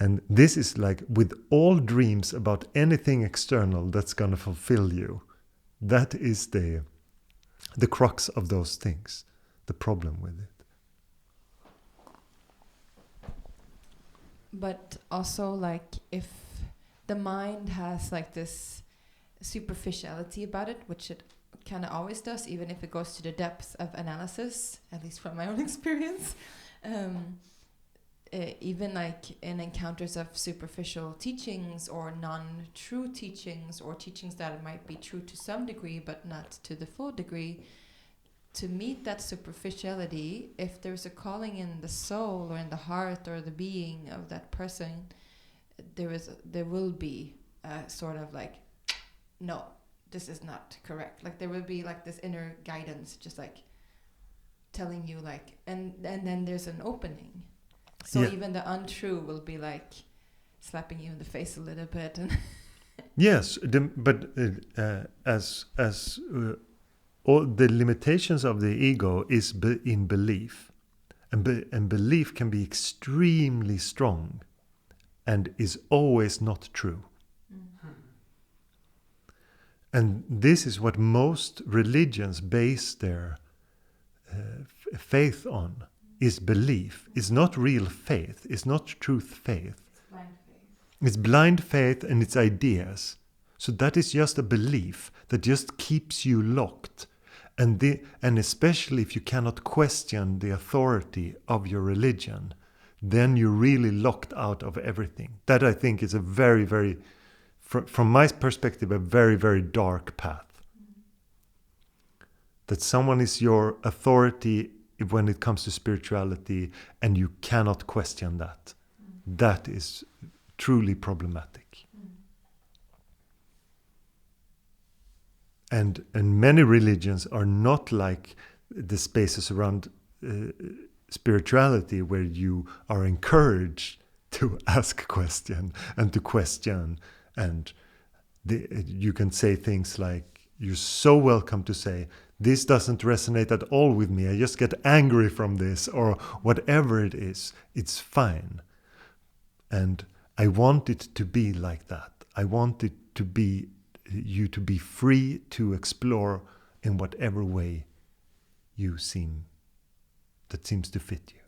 And this is like with all dreams about anything external that's going to fulfill you. That is the crux of those things, the problem with it. But also, like, if the mind has like this superficiality about it, which it kind of always does, even if it goes to the depth of analysis, at least from my own experience, even like in encounters of superficial teachings or non-true teachings, or teachings that might be true to some degree but not to the full degree, to meet that superficiality, if there's a calling in the soul or in the heart or the being of that person, there will be a sort of like, no, this is not correct. Like there will be like this inner guidance, just like telling you like, and then there's an opening. So Yeah. even the untrue will be like slapping you in the face a little bit, and Yes, but all the limitations of the ego is in belief, and belief can be extremely strong, and is always not true. And this is what most religions base their faith on, is belief. It's not real faith. It's not truth faith. blind faith. It's blind faith and it's ideas. So that is just a belief that just keeps you locked. And especially if you cannot question the authority of your religion, then you're really locked out of everything. That I think is a very, very, from my perspective, a very, very dark path. That someone is your authority when it comes to spirituality and you cannot question that. That is truly problematic. And many religions are not like the spaces around spirituality where you are encouraged to ask question and to question, and you can say things like, you're so welcome to say, this doesn't resonate at all with me, I just get angry from this, or whatever it is, it's fine. And I want it to be like that. I want it to be, you to be free to explore in whatever way that seems to fit you.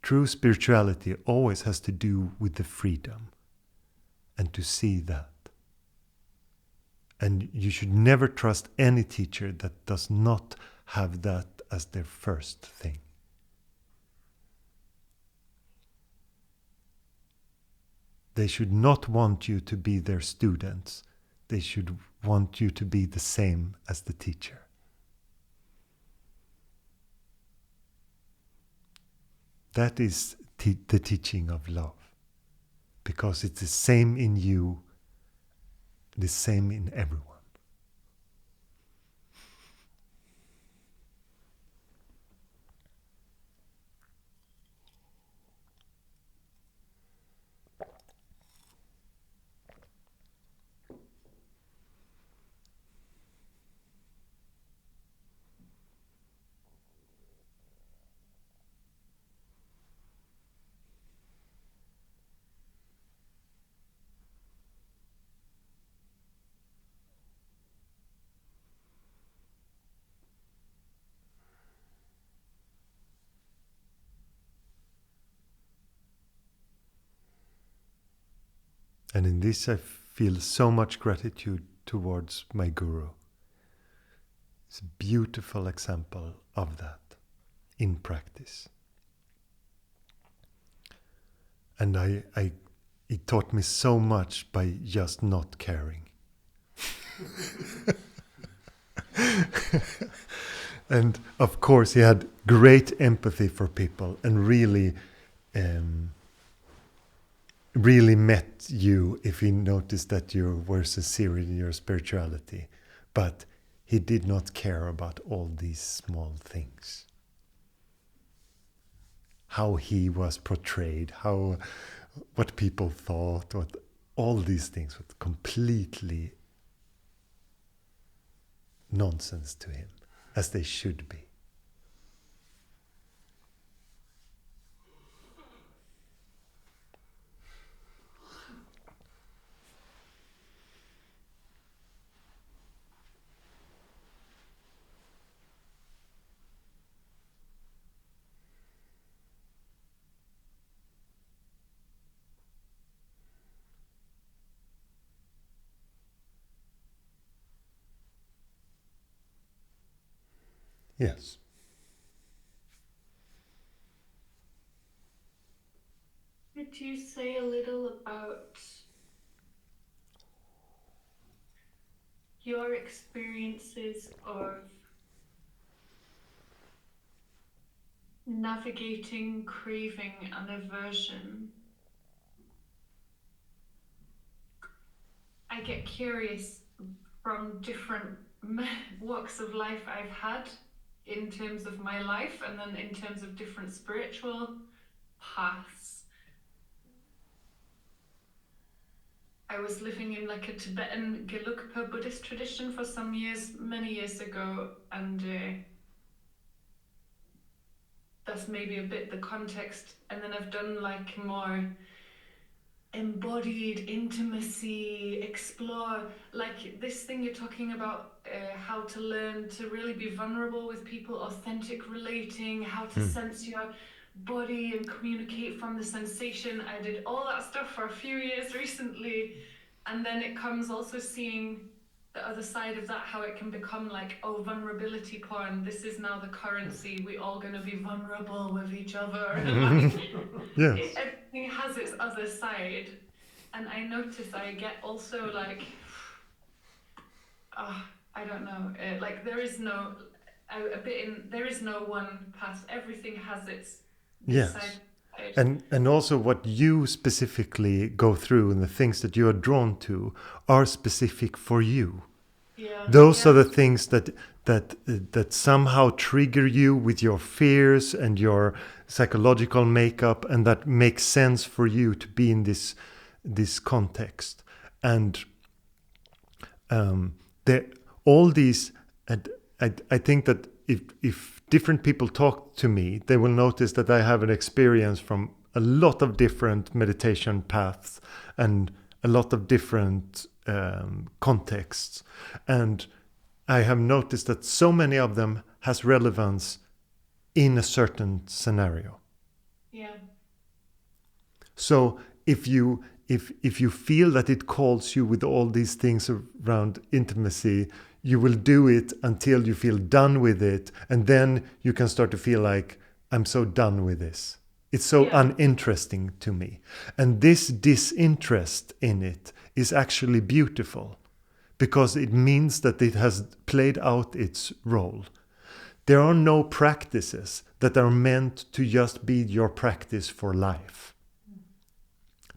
True spirituality always has to do with the freedom, and to see that. And you should never trust any teacher that does not have that as their first thing. They should not want you to be their students. They should want you to be the same as the teacher. That is the teaching of love. Because it's the same in you, the same in everyone. And in this I feel so much gratitude towards my guru. It's a beautiful example of that in practice. And he taught me so much by just not caring. And of course he had great empathy for people and really met you if he noticed that you were sincere in your spirituality. But he did not care about all these small things. How he was portrayed, what people thought, all these things were completely nonsense to him, as they should be. Yes. Could you say a little about your experiences of navigating craving and aversion, I get curious from different walks of life I've had in terms of my life, and then in terms of different spiritual paths. I was living in like a Tibetan Gelugpa Buddhist tradition for some years, many years ago, and that's maybe a bit the context. And then I've done like more embodied intimacy, explore, like this thing you're talking about, how to learn to really be vulnerable with people, authentic relating, how to sense your body and communicate from the sensation. I did all that stuff for a few years recently, and then it comes also seeing the other side of that, how it can become like, oh, vulnerability porn, this is now the currency, we all gonna be vulnerable with each other. Yes. Everything has its other side, and I notice I get also like, I don't know, like there is no there is no one path. Everything has its Yes. side. And also what you specifically go through and the things that you are drawn to are specific for you. Yeah. Those are the things that somehow trigger you with your fears and your psychological makeup, and that makes sense for you to be in this context. And all these, and I think that if different people talk to me, they will notice that I have an experience from a lot of different meditation paths and a lot of different contexts. And I have noticed that so many of them has relevance in a certain scenario. Yeah. So if you feel that it calls you with all these things around intimacy, you will do it until you feel done with it, and then you can start to feel like, I'm so done with this. It's so uninteresting to me. And this disinterest in it is actually beautiful, because it means that it has played out its role. There are no practices that are meant to just be your practice for life.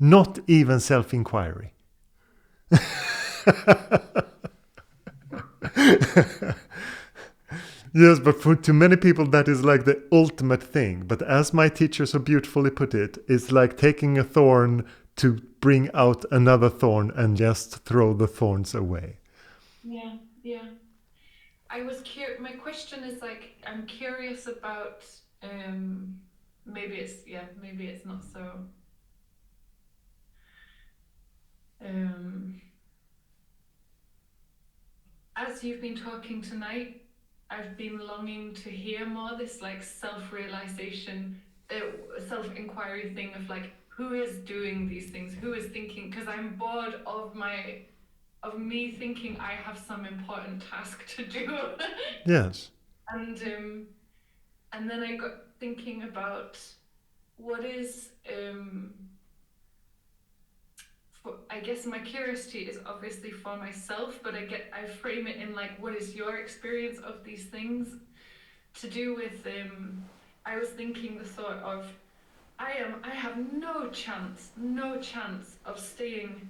Not even self-inquiry. Yes, but to many people that is like the ultimate thing. But as my teacher so beautifully put it, it's like taking a thorn to bring out another thorn and just throw the thorns away. Yeah, yeah. I was my question is like, I'm curious about, maybe it's not so, as you've been talking tonight, I've been longing to hear more this like self-realization, self-inquiry thing of like, who is doing these things? Who is thinking? Because I'm bored of me thinking I have some important task to do. Yes. And then I got thinking about what is, I guess my curiosity is obviously for myself, but I frame it in like, what is your experience of these things? To do with, I was thinking the thought of, I have no chance of staying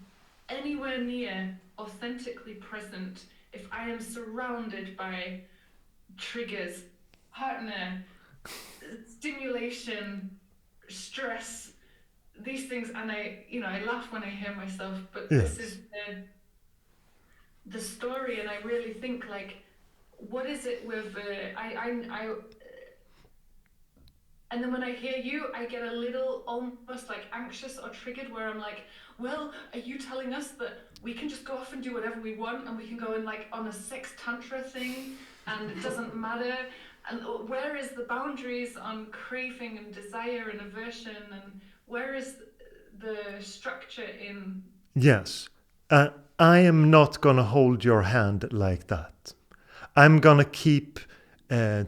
anywhere near authentically present if I am surrounded by triggers, partner, stimulation, stress, these things. And I laugh when I hear myself, but Yes. this is the story. And I really think like, what is it with, and then when I hear you, I get a little almost like anxious or triggered, where I'm like, well, are you telling us that we can just go off and do whatever we want, and we can go in like on a sex tantra thing and it doesn't matter? And where is the boundaries on craving and desire and aversion, and where is the structure in? Yes. I am not going to hold your hand like that. I'm going to keep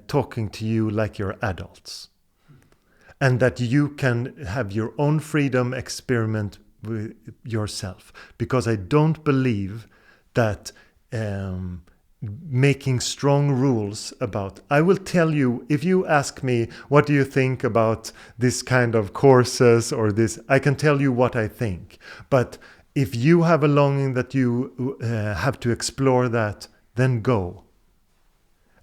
talking to you like you're adults. And that you can have your own freedom, experiment with yourself. Because I don't believe that making strong rules about. I will tell you, if you ask me, what do you think about this kind of courses or this, I can tell you what I think. But if you have a longing that you have to explore that, then go.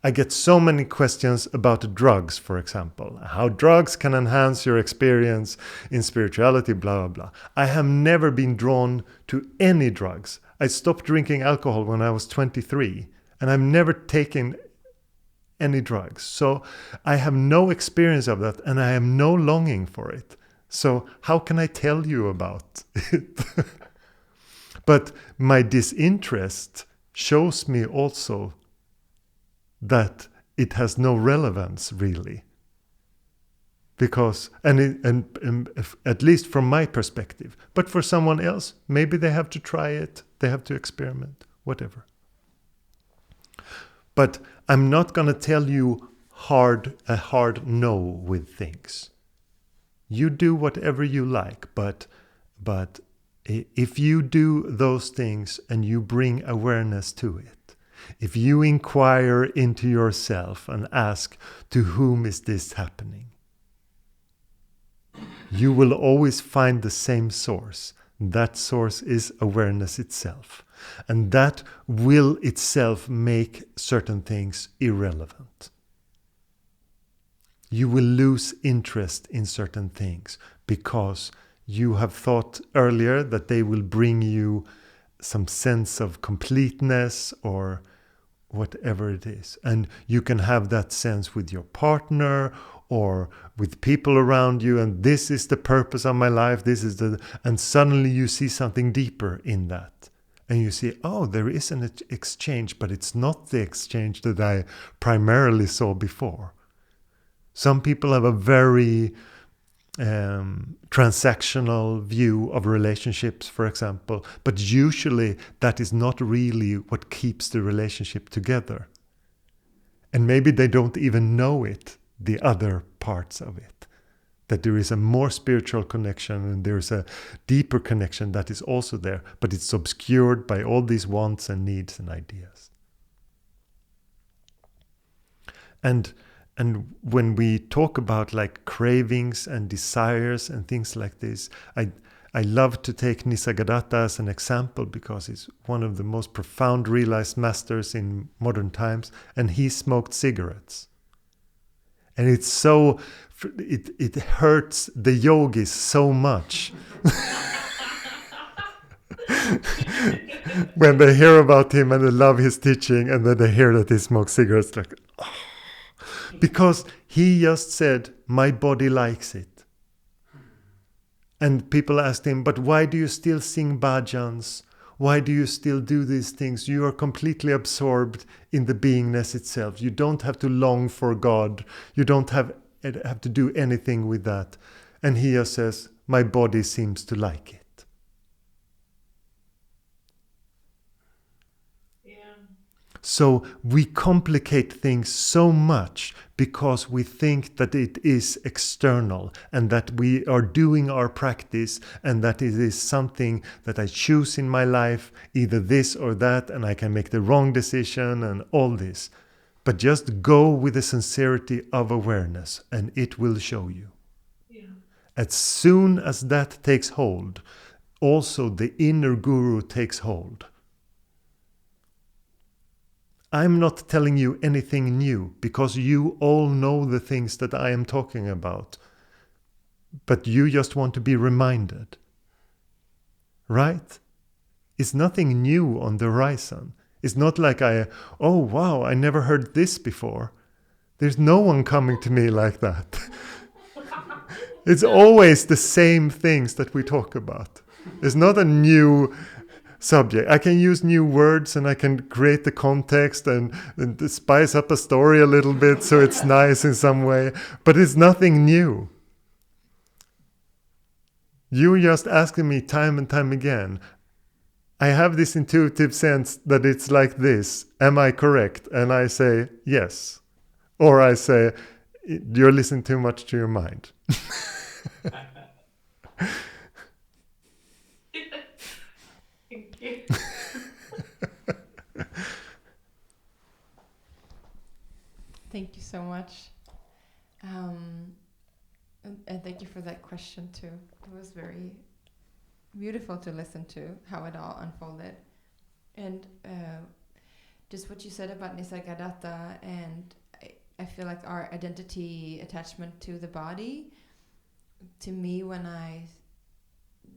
I get so many questions about drugs, for example. How drugs can enhance your experience in spirituality, blah, blah, blah. I have never been drawn to any drugs. I stopped drinking alcohol when I was 23, and I've never taken any drugs. So I have no experience of that, and I have no longing for it. So how can I tell you about it? But my disinterest shows me also that it has no relevance, really. Because, and at least from my perspective, but for someone else, maybe they have to try it, they have to experiment, whatever. But I'm not going to tell you a hard no with things. You do whatever you like, but if you do those things and you bring awareness to it, if you inquire into yourself and ask, to whom is this happening? You will always find the same source. That source is awareness itself. And that will itself make certain things irrelevant. You will lose interest in certain things because you have thought earlier that they will bring you some sense of completeness or whatever it is. And you can have that sense with your partner or with people around you, and this is the purpose of my life, and suddenly you see something deeper in that. And you see, oh, there is an exchange, but it's not the exchange that I primarily saw before. Some people have a very transactional view of relationships, for example, but usually that is not really what keeps the relationship together. And maybe they don't even know it, the other parts of it, that there is a more spiritual connection and there's a deeper connection that is also there, but it's obscured by all these wants and needs and ideas. And when we talk about like cravings and desires and things like this, I love to take Nisargadatta as an example because he's one of the most profound realized masters in modern times, and he smoked cigarettes. And it hurts the yogis so much when they hear about him and they love his teaching, and then they hear that he smokes cigarettes, like, oh. Because he just said, my body likes it. And people asked him, but why do you still sing bhajans? Why do you still do these things? You are completely absorbed in the beingness itself. You don't have to long for God. You don't have to do anything with that. And he just says, my body seems to like it. So we complicate things so much because we think that it is external and that we are doing our practice and that it is something that I choose in my life, either this or that, and I can make the wrong decision and all this. But just go with the sincerity of awareness and it will show you. Yeah. As soon as that takes hold, also the inner guru takes hold. I'm not telling you anything new because you all know the things that I am talking about. But you just want to be reminded. Right? It's nothing new on the horizon. It's not like oh wow, I never heard this before. There's no one coming to me like that. It's always the same things that we talk about. It's not a new subject. I can use new words and I can create the context and spice up a story a little bit so it's nice in some way, but it's nothing new. You just asking me time and time again, I have this intuitive sense that it's like this. Am I correct? And I say yes. Or I say, you're listening too much to your mind. Thank you so much. And thank you for that question too. It was very beautiful to listen to how it all unfolded. And just what you said about Nisargadatta, and I feel like our identity attachment to the body, to me, when I,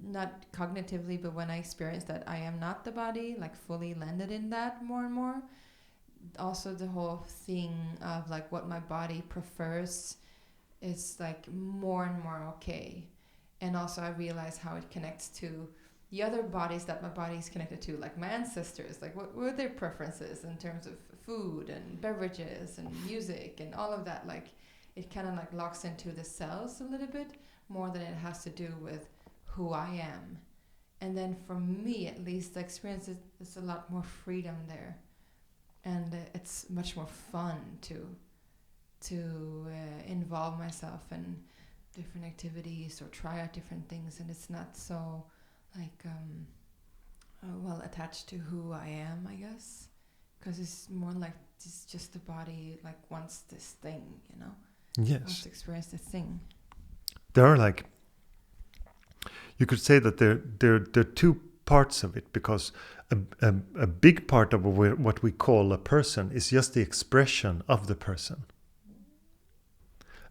not cognitively, but when I experience that I am not the body, like fully landed in that more and more, also the whole thing of like what my body prefers is like more and more okay. And also I realize how it connects to the other bodies that my body is connected to, like my ancestors, like what were their preferences in terms of food and beverages and music and all of that. Like it kind of like locks into the cells a little bit more than it has to do with who I am. And then for me, at least, the experience is a lot more freedom there. And it's much more fun to involve myself in different activities or try out different things, and it's not so like well attached to who I am, I guess, because it's more like it's just the body like wants this thing, you know. Yes. Wants to experience this thing. There are like, you could say that there are two parts of it, because a big part of what we call a person is just the expression of the person.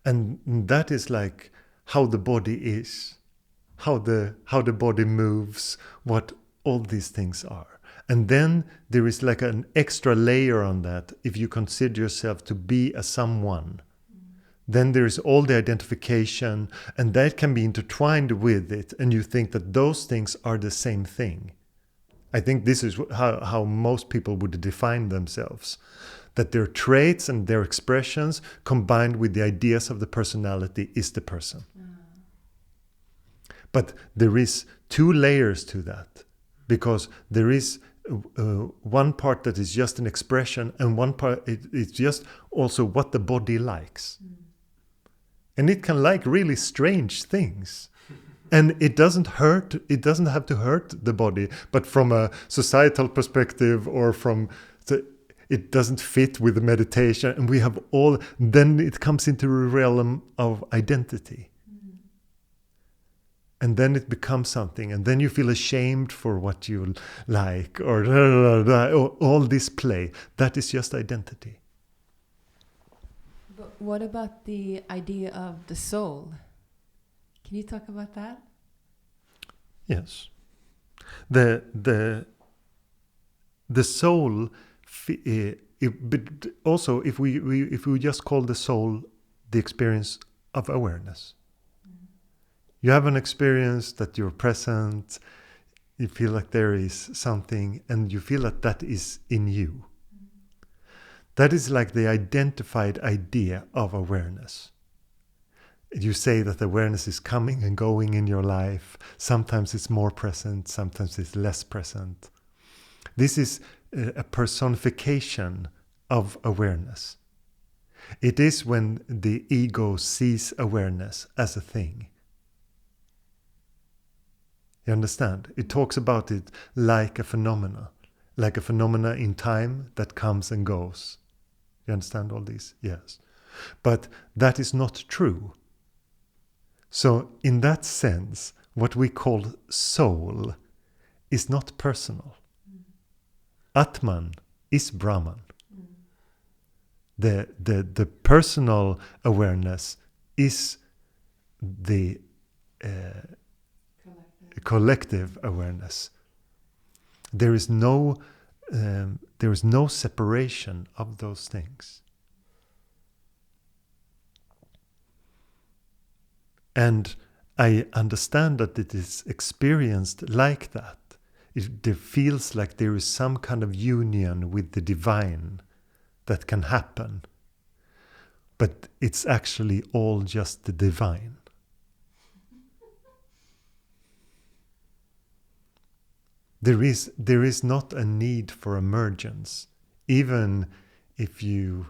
And that is like how the body is, how the body moves, what all these things are. And then there is like an extra layer on that. If you consider yourself to be a someone, then there is all the identification, and that can be intertwined with it, and you think that those things are the same thing. I think this is how most people would define themselves, that their traits and their expressions combined with the ideas of the personality is the person. But there is two layers to that, because there is one part that is just an expression, and one part it's just also what the body likes. And it can like really strange things. And it doesn't hurt, it doesn't have to hurt the body, but from a societal perspective or from it doesn't fit with the meditation, and we have all, then it comes into a realm of identity. And then it becomes something, and then you feel ashamed for what you like, or all this play. That is just identity. But what about the idea of the soul? Can you talk about that? Yes. The soul, but also if we just call the soul the experience of awareness. You have an experience that you're present, you feel like there is something, and you feel that that is in you. That is like the identified idea of awareness. You say that awareness is coming and going in your life. Sometimes it's more present, sometimes it's less present. This is a personification of awareness. It is when the ego sees awareness as a thing. You understand? It talks about it like a phenomena in time that comes and goes. You understand all these? Yes. But that is not true. So in that sense, what we call soul is not personal. Atman is Brahman. The personal awareness is the collective awareness. There is no separation of those things. And I understand that it is experienced like that. It feels like there is some kind of union with the divine that can happen. But it's actually all just the divine. There is not a need for emergence, even if you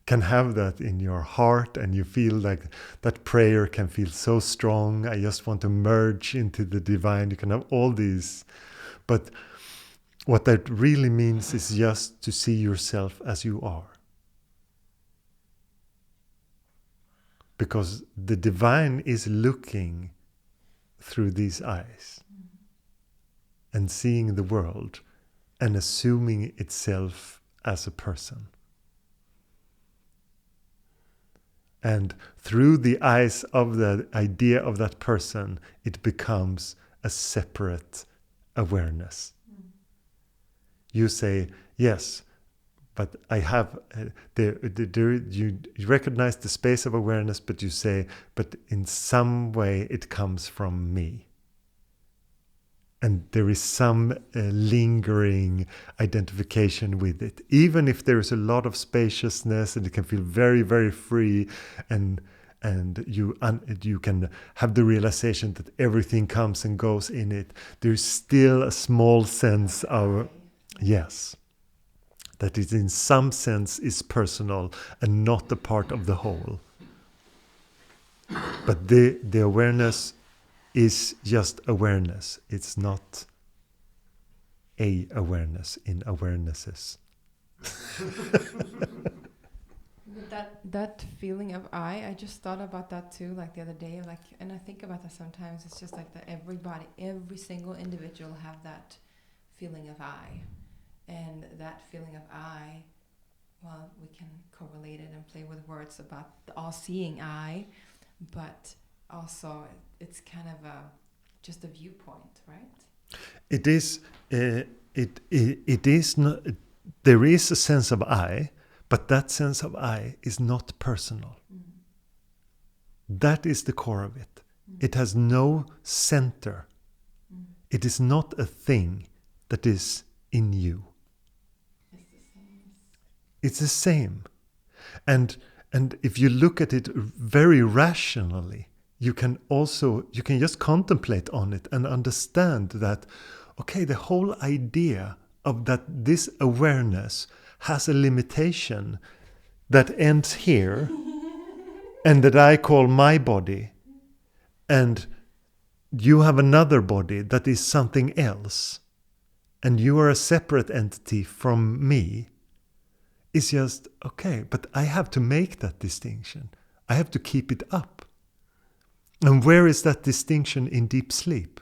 can have that in your heart and you feel like that prayer can feel so strong. I just want to merge into the divine. You can have all these. But what that really means is just to see yourself as you are. because the divine is looking through these eyes and seeing the world and assuming itself as a person. And through the eyes of the idea of that person, it becomes a separate awareness. You say, yes, but I have, you recognize the space of awareness, but you say, but in some way it comes from me. And there is some lingering identification with it. Even if there is a lot of spaciousness and it can feel very, very free, and you can have the realization that everything comes and goes in it, there's still a small sense of, yes, that it in some sense is personal and not a part of the whole. But the awareness is just awareness. It's not a awareness in awarenesses. That feeling of I just thought about that too, like the other day, like, and I think about that sometimes. It's just like that every single individual have that feeling of I, and that feeling of I, well, we can correlate it and play with words about the all-seeing I, but also it's kind of just a viewpoint, right? It is. It is not. There is a sense of I, but that sense of I is not personal. That is the core of it. It has no center. It is not a thing that is in you. It's the same. And if you look at it very rationally, you can just contemplate on it and understand that, okay, the whole idea of that this awareness has a limitation that ends here and that I call my body, and you have another body that is something else, and you are a separate entity from me. It's just, okay, but I have to make that distinction. I have to keep it up. And where is that distinction in deep sleep?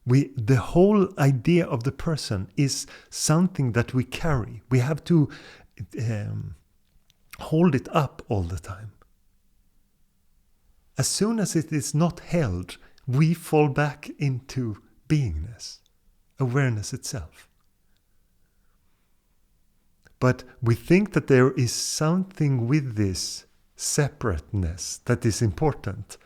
The whole idea of the person is something that we carry. We have to hold it up all the time. As soon as it is not held, we fall back into beingness, awareness itself. But we think that there is something with this separateness that is important.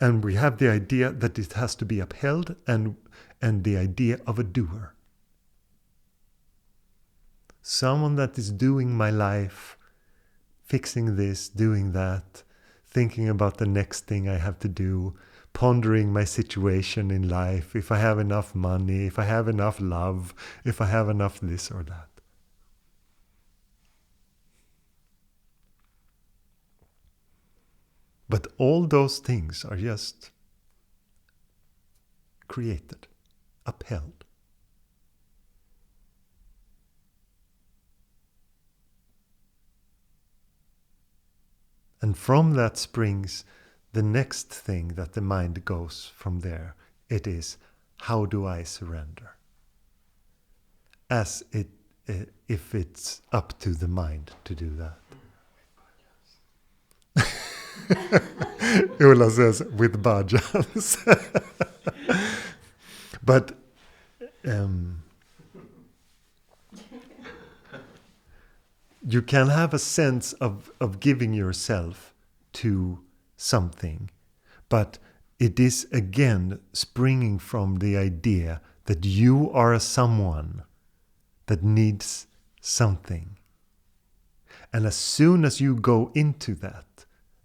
And we have the idea that it has to be upheld, and the idea of a doer. Someone that is doing my life, fixing this, doing that, thinking about the next thing I have to do, pondering my situation in life, if I have enough money, if I have enough love, if I have enough this or that. But all those things are just created, upheld. And from that springs the next thing that the mind goes from there. It is, how do I surrender? As if it's up to the mind to do that. Ulla says, with bhajans. But you can have a sense of giving yourself to something, but it is again springing from the idea that you are a someone that needs something. And as soon as you go into that,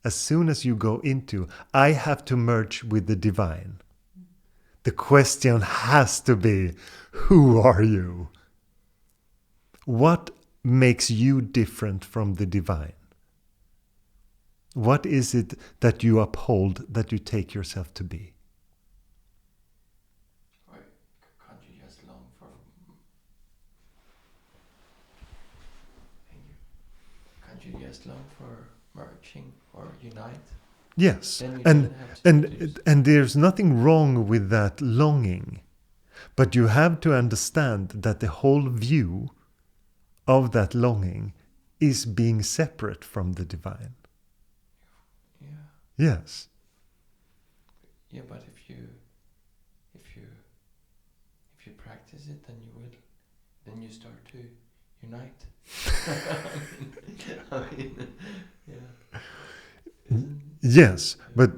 as soon as you go into, I have to merge with the divine, the question has to be, who are you? What makes you different from the divine? What is it that you uphold, that you take yourself to be? Can't you just long for... Thank you. you just long for merging or unite? Yes, Then you and don't have to do this. and there's nothing wrong with that longing, but you have to understand that the whole view of that longing is being separate from the divine. Yeah. Yes. Yeah, but if you practice it, then you start to unite. I mean, yeah. Yes, but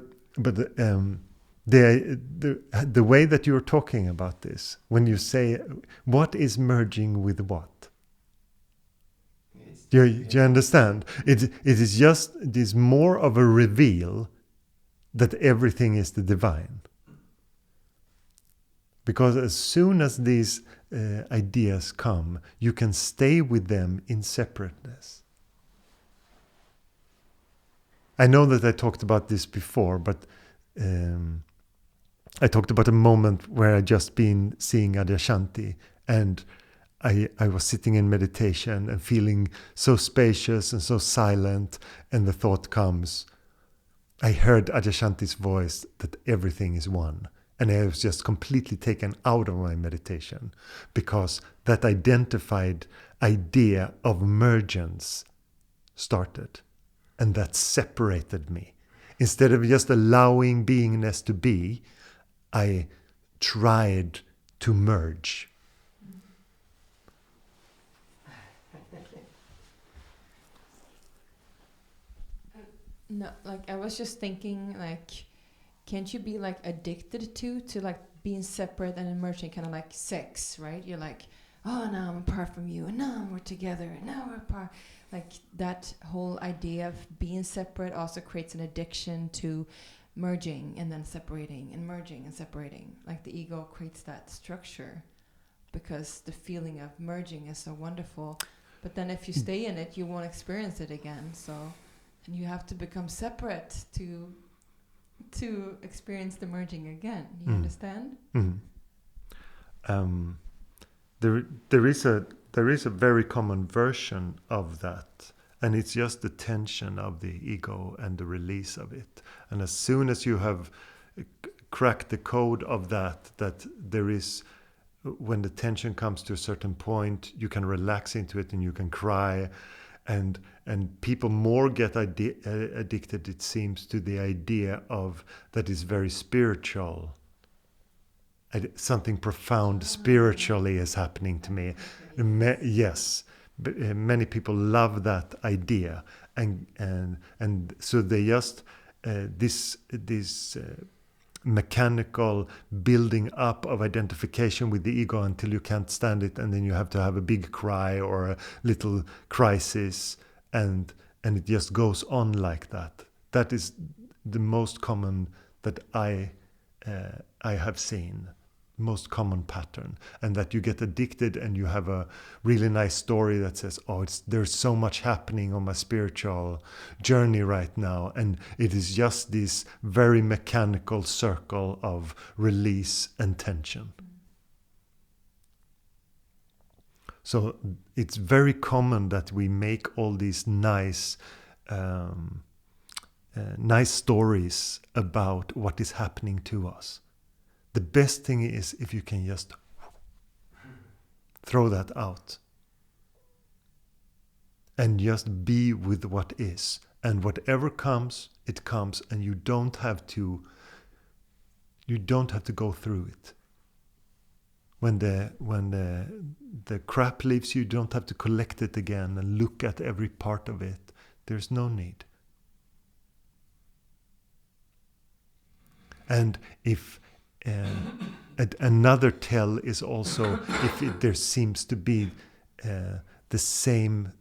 the way that you're talking about this, when you say what is merging with what, do you understand? It is more of a reveal that everything is the divine. Because as soon as these ideas come, you can stay with them in separateness. I know that I talked about this before, but I talked about a moment where I just been seeing Adyashanti, and I was sitting in meditation and feeling so spacious and so silent, and the thought comes, I heard Adyashanti's voice that everything is one. And I was just completely taken out of my meditation because that identified idea of emergence started. And that separated me. Instead of just allowing beingness to be, I tried to merge. No, like I was just thinking, like, can't you be like addicted to like being separate and emerging, kind of like sex, right? You're like, oh, now I'm apart from you, and now we're together, and now we're apart. Like that whole idea of being separate also creates an addiction to merging and then separating and merging and separating. Like the ego creates that structure because the feeling of merging is so wonderful. But then if you stay in it, you won't experience it again. So, and you have to become separate to experience the merging again. You understand? There is a very common version of that, and it's just the tension of the ego and the release of it. And as soon as you have cracked the code of that there is, when the tension comes to a certain point, you can relax into it and you can cry, and people more get addicted, it seems, to the idea of that is very spiritual. Something profound spiritually is happening to me. Yes, many people love that idea, and so they just this mechanical building up of identification with the ego until you can't stand it, and then you have to have a big cry or a little crisis, and it just goes on like that. That is the most common that I have seen, most common pattern, and that you get addicted and you have a really nice story that says, oh, there's so much happening on my spiritual journey right now, and it is just this very mechanical circle of release and tension. So it's very common that we make all these nice stories about what is happening to us. The best thing is if you can just throw that out and just be with what is, and whatever comes, it comes, and you don't have to go through it. When the crap leaves you don't have to collect it again and look at every part of it. There's no need. And if another tell is also if there seems to be the same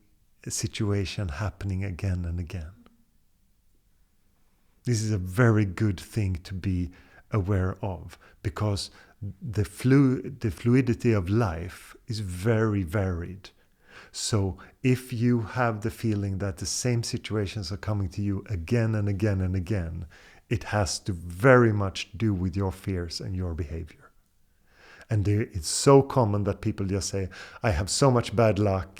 situation happening again and again. This is a very good thing to be aware of, because the fluidity of life is very varied. So if you have the feeling that the same situations are coming to you again and again and again, it has to very much do with your fears and your behavior. And it's so common that people just say, I have so much bad luck,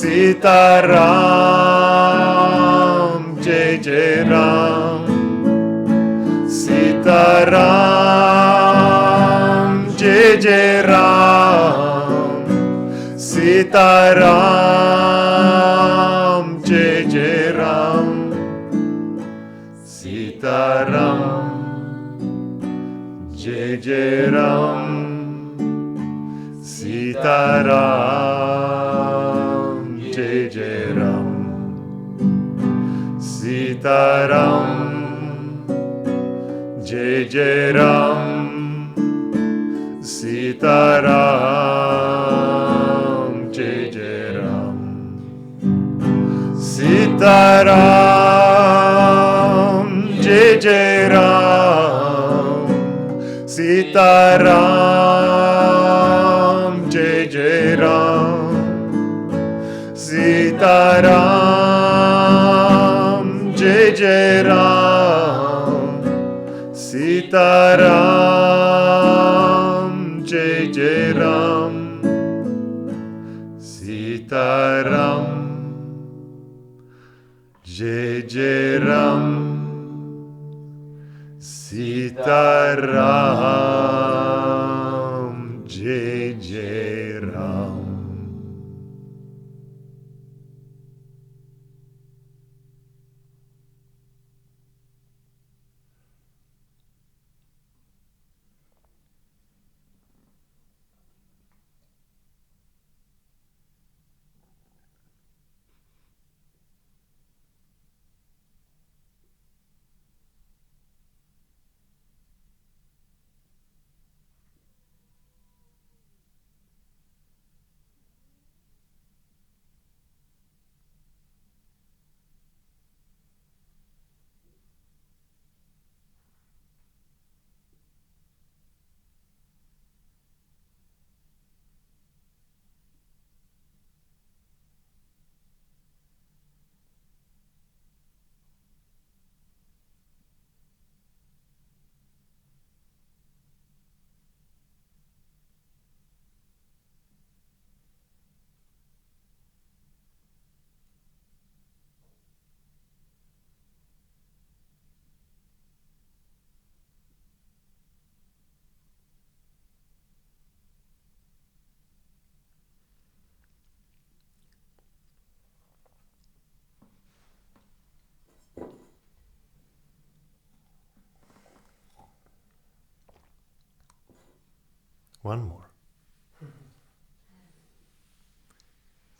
Sitaram, Jai Jai Ram. Sitaram, Jai Jai Ram. Sitaram, Jai Jai Ram. Sitaram, Jai Jai Ram. Sitaram, Jai Jai Ram. Sitaram, Jai Jai Ram. Sitaram, Jai Jai Ram. Sitaram, Jai Jai Ram. Sitaram, Jai Jai Ram. Sitaram, Jai Jai Ram. Sitaram, Jai Jai Ram. Sitaram, Jai Jai Ram. Sitaram, Jai Jai Ram. One more.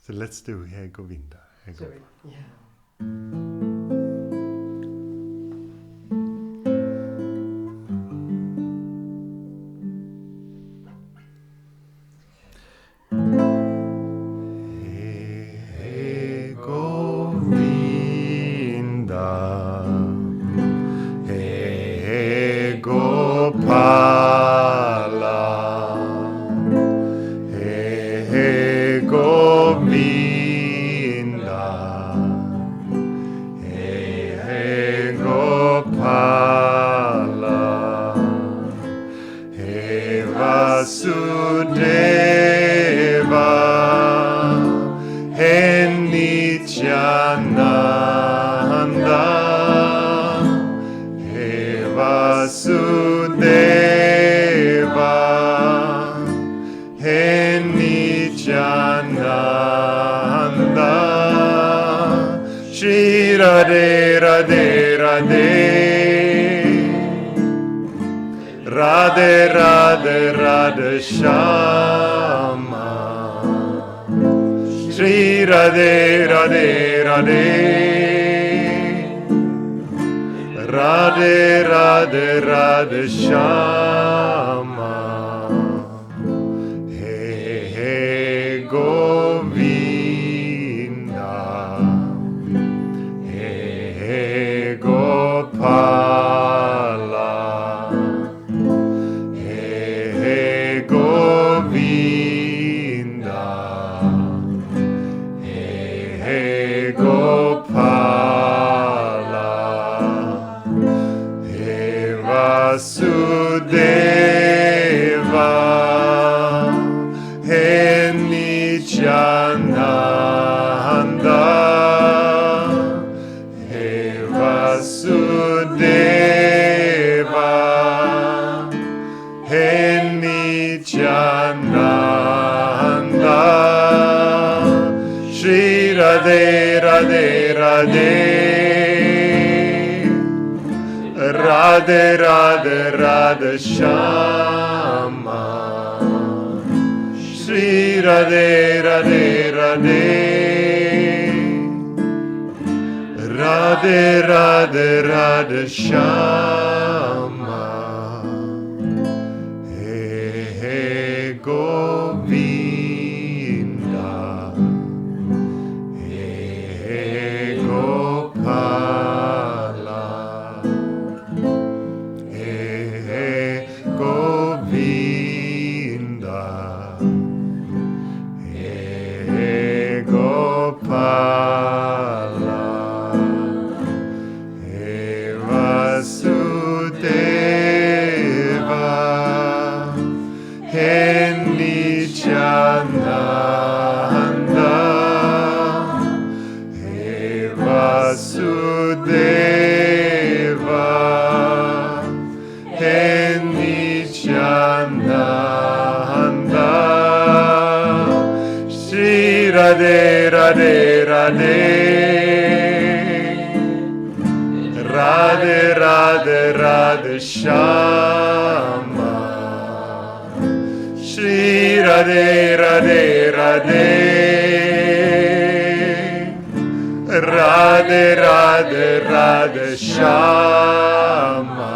So let's do Hey Govinda. Hey So Govinda. yeah. Hey, hey Govinda. Hey, hey Gopala. Hey, hey Govinda. Hey, hey Gopala. Hey Vasudeva. Hey Nityananda. Hey Vasudeva. Hey Nityananda. Shri Radhe Radhe Radhe. Radhe Radhe Radhe Shama. Shri Radhe Radhe Radhe. Radhe Radhe Radhe Shama. Hey Hey Govinda. Hey Hey Gopala. Hey Hey Govinda. Hey Hey Gopala. Hey Vasudeva. Hey Nityananda. Radhe Radhe Radhe Radhe Radhe Radhe Shama Shri Radhe Radhe Radhe Radhe Radhe Radhe Shama He He Govinda He He Gopala He He Govinda He He Gopala Vasudeva He Nityananda He Vasudeva He Nityananda Shri Radhe Radhe Radhe Radhe Radhe Radhe Shama Shri Radhe Radhe Radhe Radhe Radhe Radhe Shama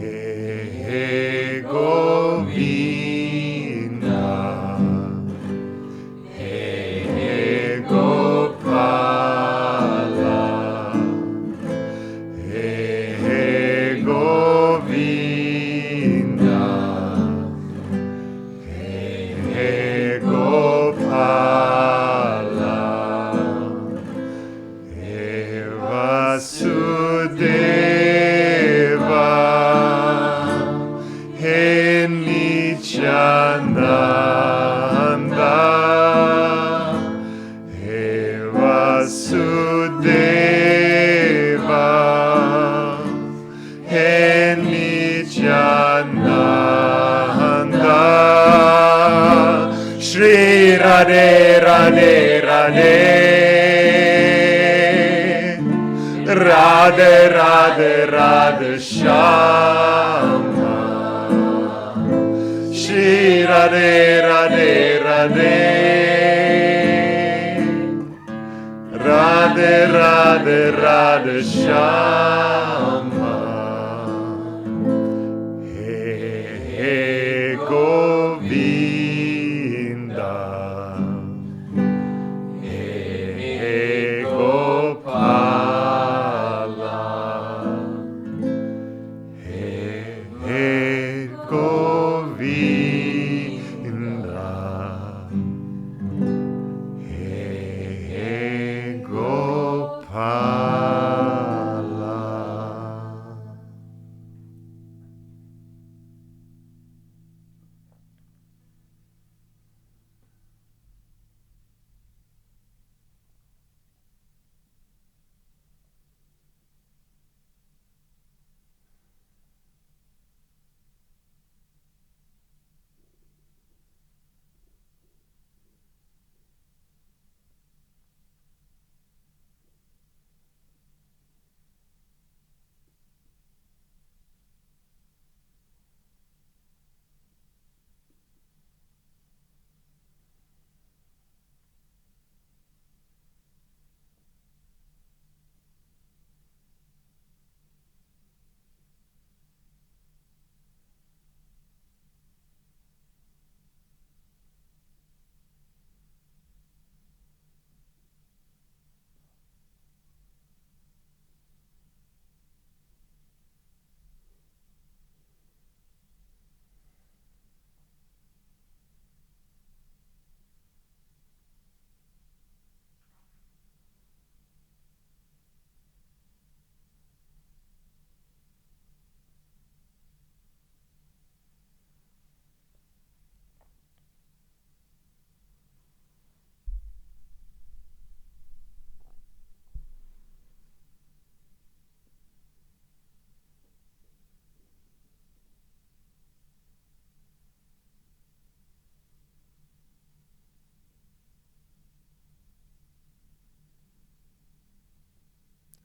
He He Govinda He He Gopala He He Govinda He He Gopala He Vasudeva He Nityananda He Vasudeva He Nityananda Shri Radhe Radhe Radhe Radhe Radhe Radhe Shama Shri Radhe Radhe Radhe Radhe Radhe Radhe Shama He He Govinda He He Gopala He He Govinda He He Gopala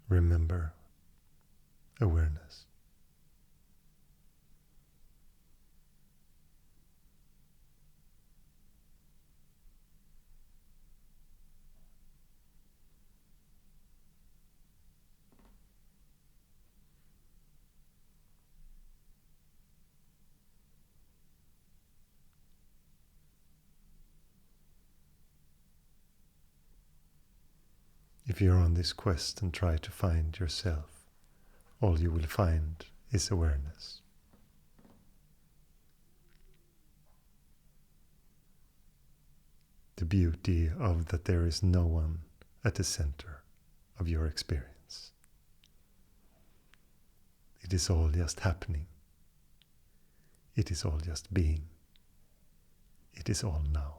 remember awareness. If you're on this quest and try to find yourself, all you will find is awareness. The beauty of that there is no one at the center of your experience. It is all just happening. It is all just being. It is all now.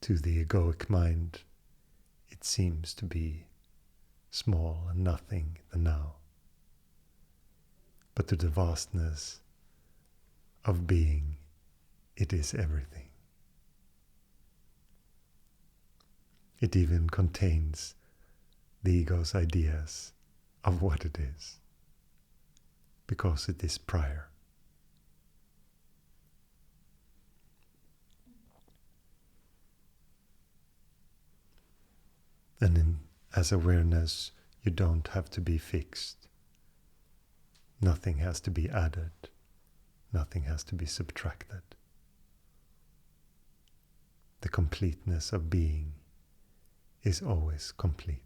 To the egoic mind, it seems to be small and nothing the now. But to the vastness of being, it is everything. It even contains the ego's ideas of what it is, because it is prior. And as awareness, you don't have to be fixed. Nothing has to be added. Nothing has to be subtracted. The completeness of being is always complete.